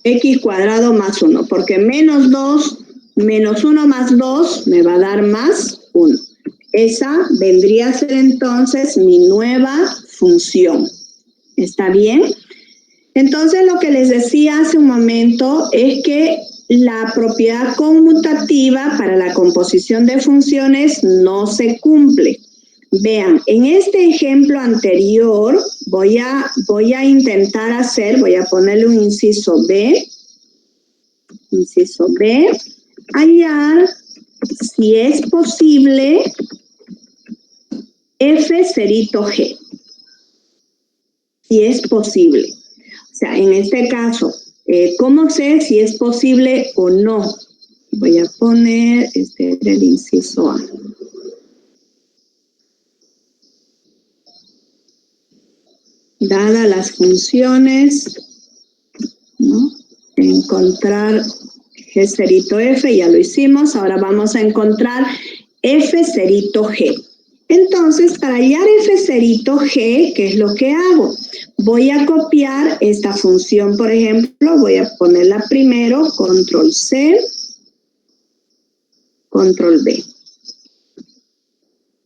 X cuadrado más 1, porque menos 2, menos 1 más 2 me va a dar más 1. Esa vendría a ser entonces mi nueva función. ¿Está bien? Entonces lo que les decía hace un momento es que la propiedad conmutativa para la composición de funciones no se cumple. Vean, en este ejemplo anterior voy a intentar hacer, voy a ponerle un inciso B, hallar si es posible f cerito g. Si es posible. O sea, en este caso, ¿cómo sé si es posible o no? Voy a poner el inciso A. Dadas las funciones, ¿no? Encontrar g cerito f, ya lo hicimos, ahora vamos a encontrar f cerito g. Entonces, para hallar f cerito g, ¿qué es lo que hago? Voy a copiar esta función, por ejemplo, voy a ponerla primero, control C, control V.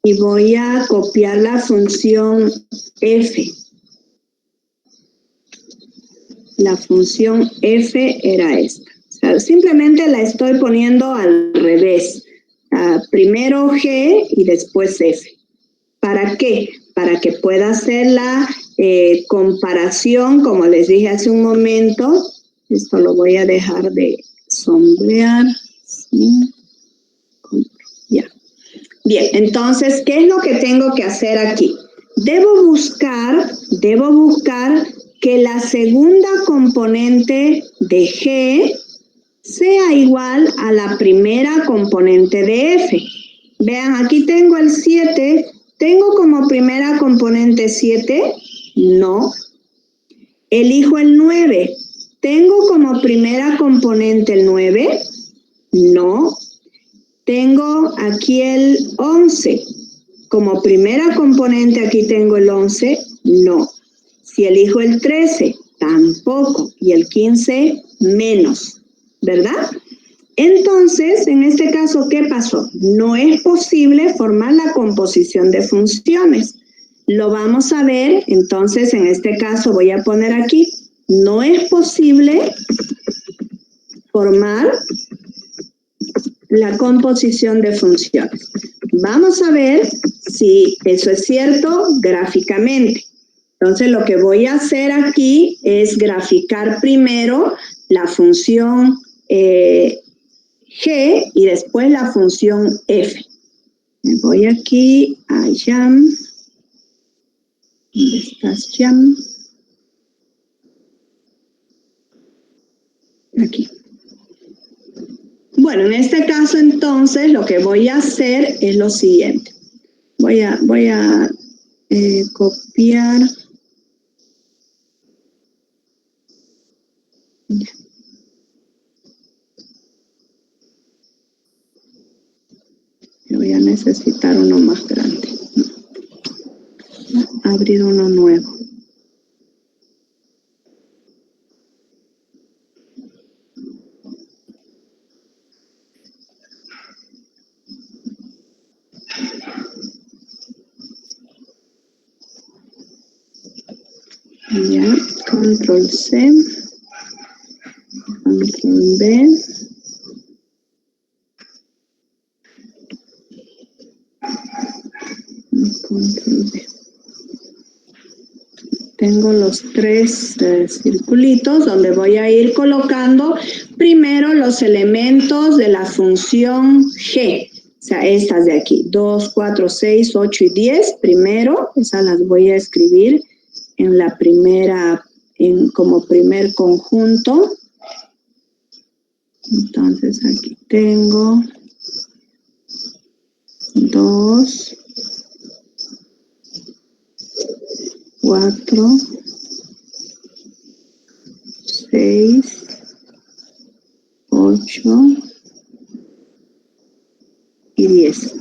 Y voy a copiar la función f. La función f era esta. O sea, simplemente la estoy poniendo al revés. primero G y después F. ¿Para qué? Para que pueda hacer la comparación, como les dije hace un momento. Esto lo voy a dejar de sombrear. ¿Sí? Ya. Bien, entonces, ¿qué es lo que tengo que hacer aquí? Debo buscar que la segunda componente de G sea igual a la primera componente de F. Vean, aquí tengo el 7. ¿Tengo como primera componente 7? No. Elijo el 9. ¿Tengo como primera componente el 9? No. Tengo aquí el 11. Como primera componente aquí tengo el 11. No. Si elijo el 13, tampoco. Y el 15, menos. ¿Verdad? Entonces, en este caso, ¿qué pasó? No es posible formar la composición de funciones. Lo vamos a ver, entonces, en este caso voy a poner aquí, no es posible formar la composición de funciones. Vamos a ver si eso es cierto gráficamente. Entonces, lo que voy a hacer aquí es graficar primero la función G y después la función F. Me voy aquí a Jam. ¿Dónde estás, Jam? Aquí. Bueno, en este caso entonces lo que voy a hacer es lo siguiente. Voy a copiar. Ya. Voy a necesitar uno más grande. Abrir uno nuevo. Ya, control C, control B. Control B. Tengo los tres circulitos donde voy a ir colocando primero los elementos de la función G. O sea, estas de aquí, 2, 4, 6, 8 y 10. Primero, esas las voy a escribir en la primera, como primer conjunto. Entonces, aquí tengo 2, 4, 6, 8 y 10.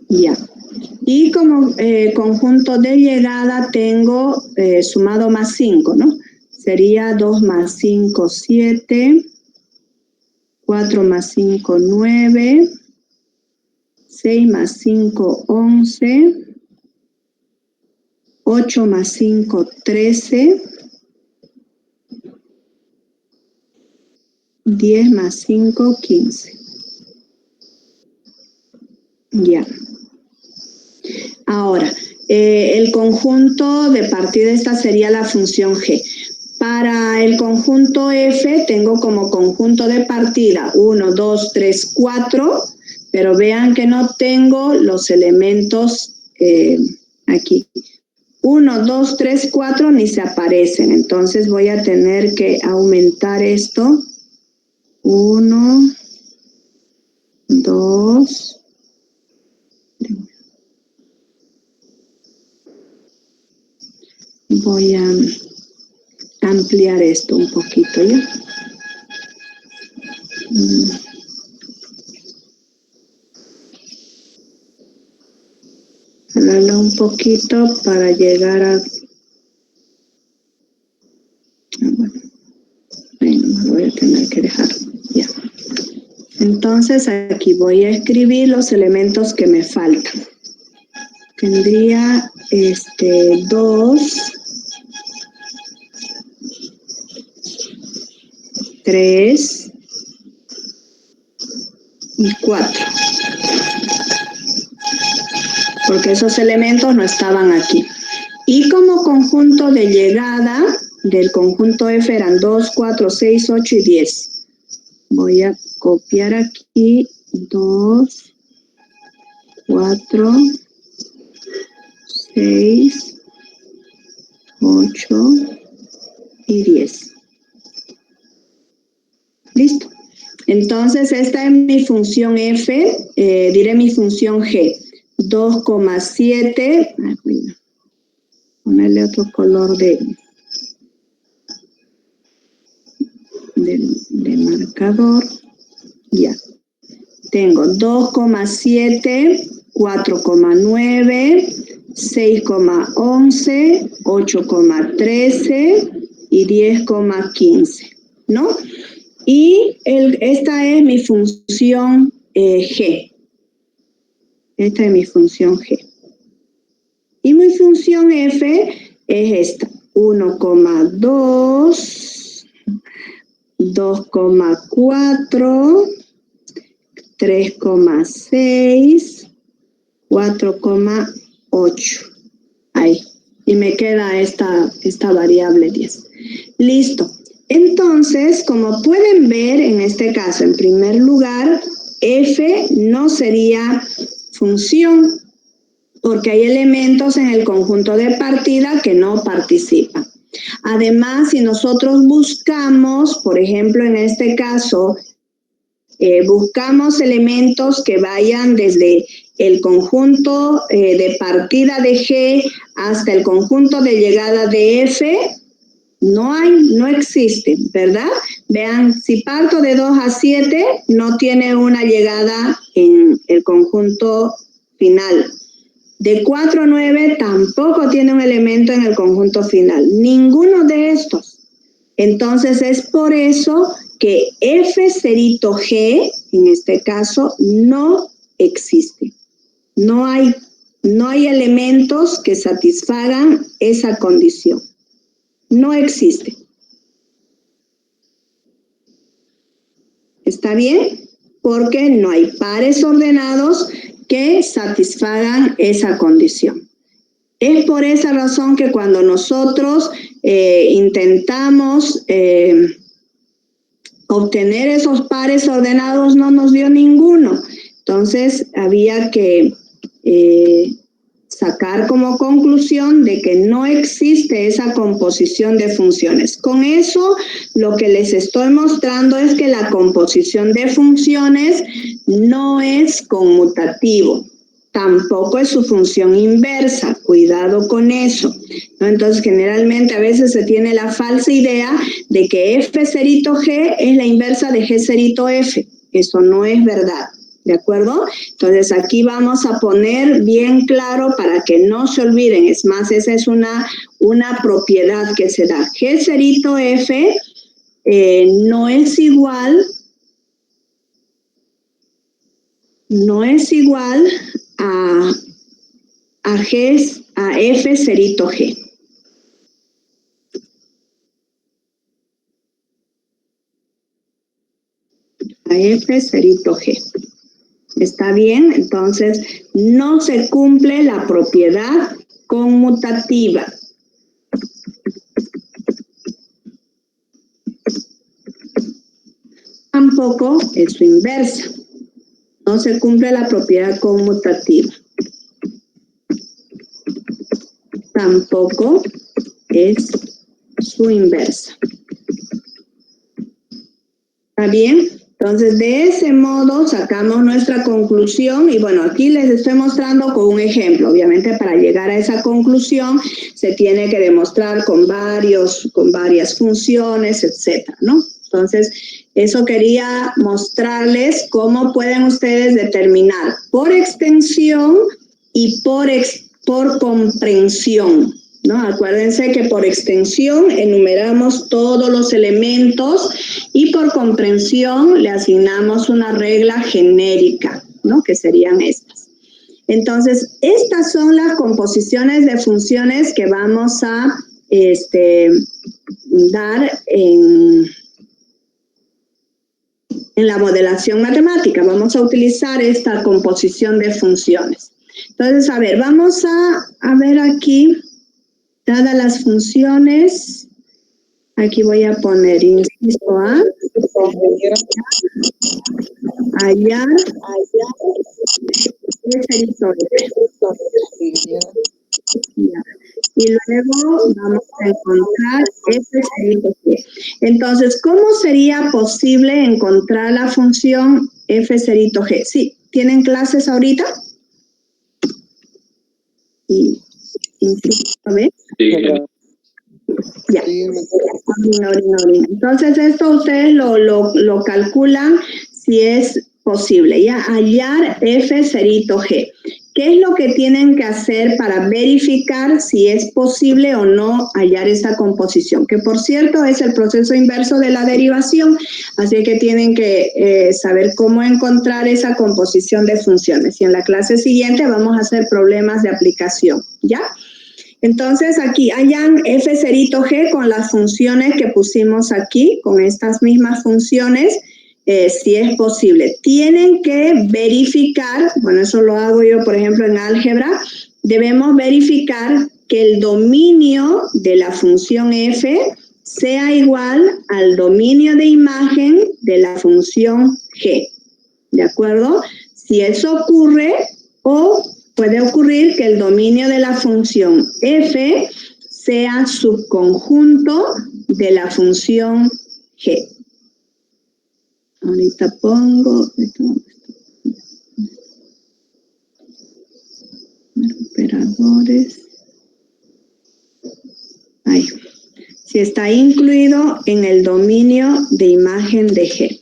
Ya. Y como conjunto de llegada tengo sumado más 5, ¿no? Sería 2 más 5, 7, 4 más 5, 9, 6 más 5, 11, 8 más 5, 13, 10 más 5, 15. Ya. Ahora, el conjunto de partida, esta sería la función G. Para el conjunto F tengo como conjunto de partida 1, 2, 3, 4, pero vean que no tengo los elementos aquí. 1, 2, 3, 4 ni se aparecen, entonces voy a tener que aumentar esto. 1, 2, voy a ampliar esto un poquito, ¿ya? Jalarlo un poquito para llegar a... Bueno, me voy a tener que dejar, ya. Entonces aquí voy a escribir los elementos que me faltan. Tendría 2, 3, y 4. Porque esos elementos no estaban aquí. Y como conjunto de llegada del conjunto F eran 2, 4, 6, 8 y 10. Voy a copiar aquí 2, 4, 6, 8 y 10. Listo. Entonces, esta es mi función F, diré mi función G. 2,7. Ponerle otro color de marcador. Ya. Tengo 2,7, 4,9, 6,11, 8,13 y 10,15, ¿no? Y esta es mi función G. Esta es mi función G. Y mi función F es esta. 1,2, 2,4, 3,6, 4,8. Ahí. Y me queda esta variable 10. Listo. Entonces, como pueden ver, en este caso, en primer lugar, F no sería función, porque hay elementos en el conjunto de partida que no participan. Además, si nosotros buscamos, por ejemplo, en este caso, buscamos elementos que vayan desde el conjunto de partida de G hasta el conjunto de llegada de F, no existe, ¿verdad? Vean, si parto de 2 a 7, no tiene una llegada en el conjunto final. De 4 a 9 tampoco tiene un elemento en el conjunto final. Ninguno de estos. Entonces es por eso que F cerito G, en este caso, no existe. No hay elementos que satisfagan esa condición. No existe. ¿Está bien? Porque no hay pares ordenados que satisfagan esa condición. Es por esa razón que cuando nosotros intentamos obtener esos pares ordenados, no nos dio ninguno. Entonces, había que sacar como conclusión de que no existe esa composición de funciones. Con eso, lo que les estoy mostrando es que la composición de funciones no es conmutativo. Tampoco es su función inversa, cuidado con eso, ¿no? Entonces, generalmente a veces se tiene la falsa idea de que F cerito G es la inversa de G cerito F. Eso no es verdad, ¿de acuerdo? Entonces, aquí vamos a poner bien claro para que no se olviden. Es más, esa es una propiedad que se da. G cerito F no es igual a F cerito G. A F cerito G. ¿Está bien? Entonces, no se cumple la propiedad conmutativa. Tampoco es su inversa. No se cumple la propiedad conmutativa. Tampoco es su inversa. ¿Está bien? Entonces, de ese modo sacamos nuestra conclusión y bueno, aquí les estoy mostrando con un ejemplo. Obviamente, para llegar a esa conclusión se tiene que demostrar con varias funciones, etcétera, ¿no? Entonces, eso quería mostrarles cómo pueden ustedes determinar por extensión y por comprensión, ¿no? Acuérdense que por extensión enumeramos todos los elementos y por comprensión le asignamos una regla genérica, ¿no? Que serían estas. Entonces, estas son las composiciones de funciones que vamos a dar en la modelación matemática. Vamos a utilizar esta composición de funciones. Entonces, a ver, vamos a ver aquí, dadas las funciones, aquí voy a poner inciso A, hallar, y luego vamos a encontrar f'(g). Entonces, ¿cómo sería posible encontrar la función f'(g)? Sí, ¿tienen clases ahorita? Y a ver. Sí. Ya. Entonces, esto ustedes lo calculan si es posible. Ya, hallar f'(g). ¿Qué es lo que tienen que hacer para verificar si es posible o no hallar esta composición? Que, por cierto, es el proceso inverso de la derivación, así que tienen que saber cómo encontrar esa composición de funciones. Y en la clase siguiente vamos a hacer problemas de aplicación, ¿ya? Entonces, aquí hallan f'(g) con las funciones que pusimos aquí, con estas mismas funciones, si es posible. Tienen que verificar, bueno, eso lo hago yo, por ejemplo, en álgebra, debemos verificar que el dominio de la función f sea igual al dominio de imagen de la función g, ¿de acuerdo? Si eso ocurre, o puede ocurrir que el dominio de la función f sea subconjunto de la función g. Ahorita pongo operadores. Ahí. Si está incluido en el dominio de imagen de G.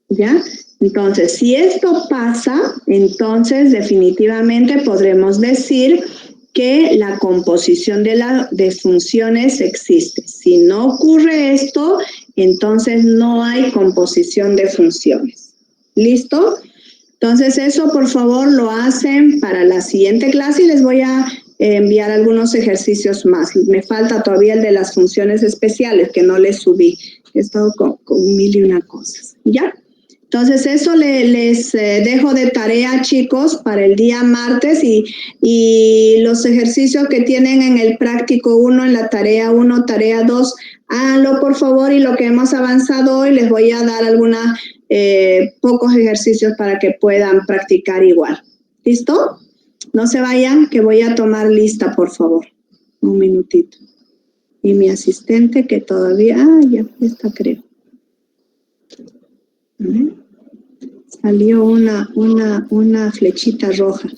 ¿Ya? Entonces, si esto pasa, entonces definitivamente podremos decir que la composición de funciones existe. Si no ocurre esto, entonces no hay composición de funciones. ¿Listo? Entonces eso, por favor, lo hacen para la siguiente clase y les voy a enviar algunos ejercicios más. Me falta todavía el de las funciones especiales que no les subí. He estado con mil y una cosas. ¿Ya? Entonces eso les dejo de tarea, chicos, para el día martes y los ejercicios que tienen en el práctico 1, en la tarea 1, tarea 2, háganlo por favor, y lo que hemos avanzado hoy les voy a dar algunos pocos ejercicios para que puedan practicar igual. ¿Listo? No se vayan, que voy a tomar lista, por favor. Un minutito. Y mi asistente que todavía, ya está, creo. Salió una flechita roja.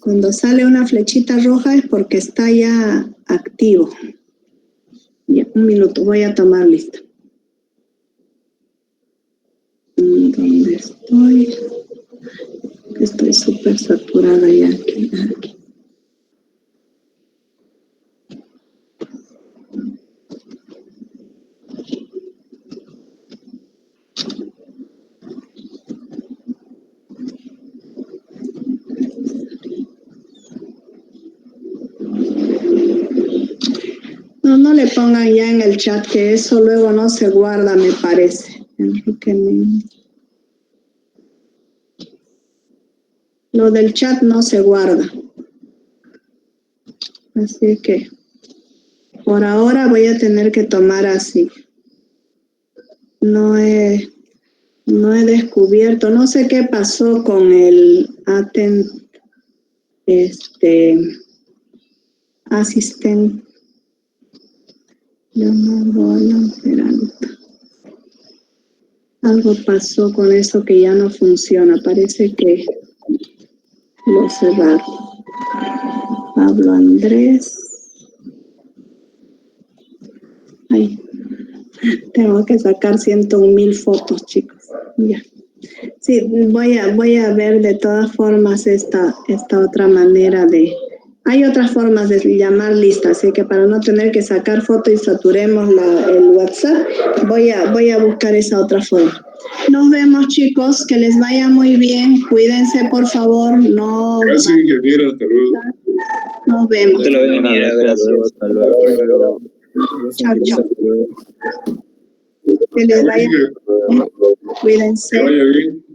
Cuando sale una flechita roja es porque está ya activo. Ya, un minuto, voy a tomar lista. ¿Dónde estoy? Estoy súper saturada ya aquí. No le pongan ya en el chat, que eso luego no se guarda, me parece. Enrique, lo del chat no se guarda. Así que por ahora voy a tener que tomar así. No he descubierto, no sé qué pasó con el asistente. Llamado Alan Peralta. Algo pasó con eso que ya no funciona. Parece que lo cerraron. Pablo Andrés. Ay, tengo que sacar 101,000 fotos, chicos. Ya. Sí, voy a ver de todas formas esta otra manera de... Hay otras formas de llamar listas, así que para no tener que sacar fotos y saturemos el WhatsApp, voy a buscar esa otra forma. Nos vemos, chicos, que les vaya muy bien. Cuídense, por favor. No. Gracias, ingeniero. Hasta luego. Nos vemos. Te lo voy a mirar, gracias. Hasta luego. Chao, chao. Que les vaya bien. Cuídense. Que vaya bien.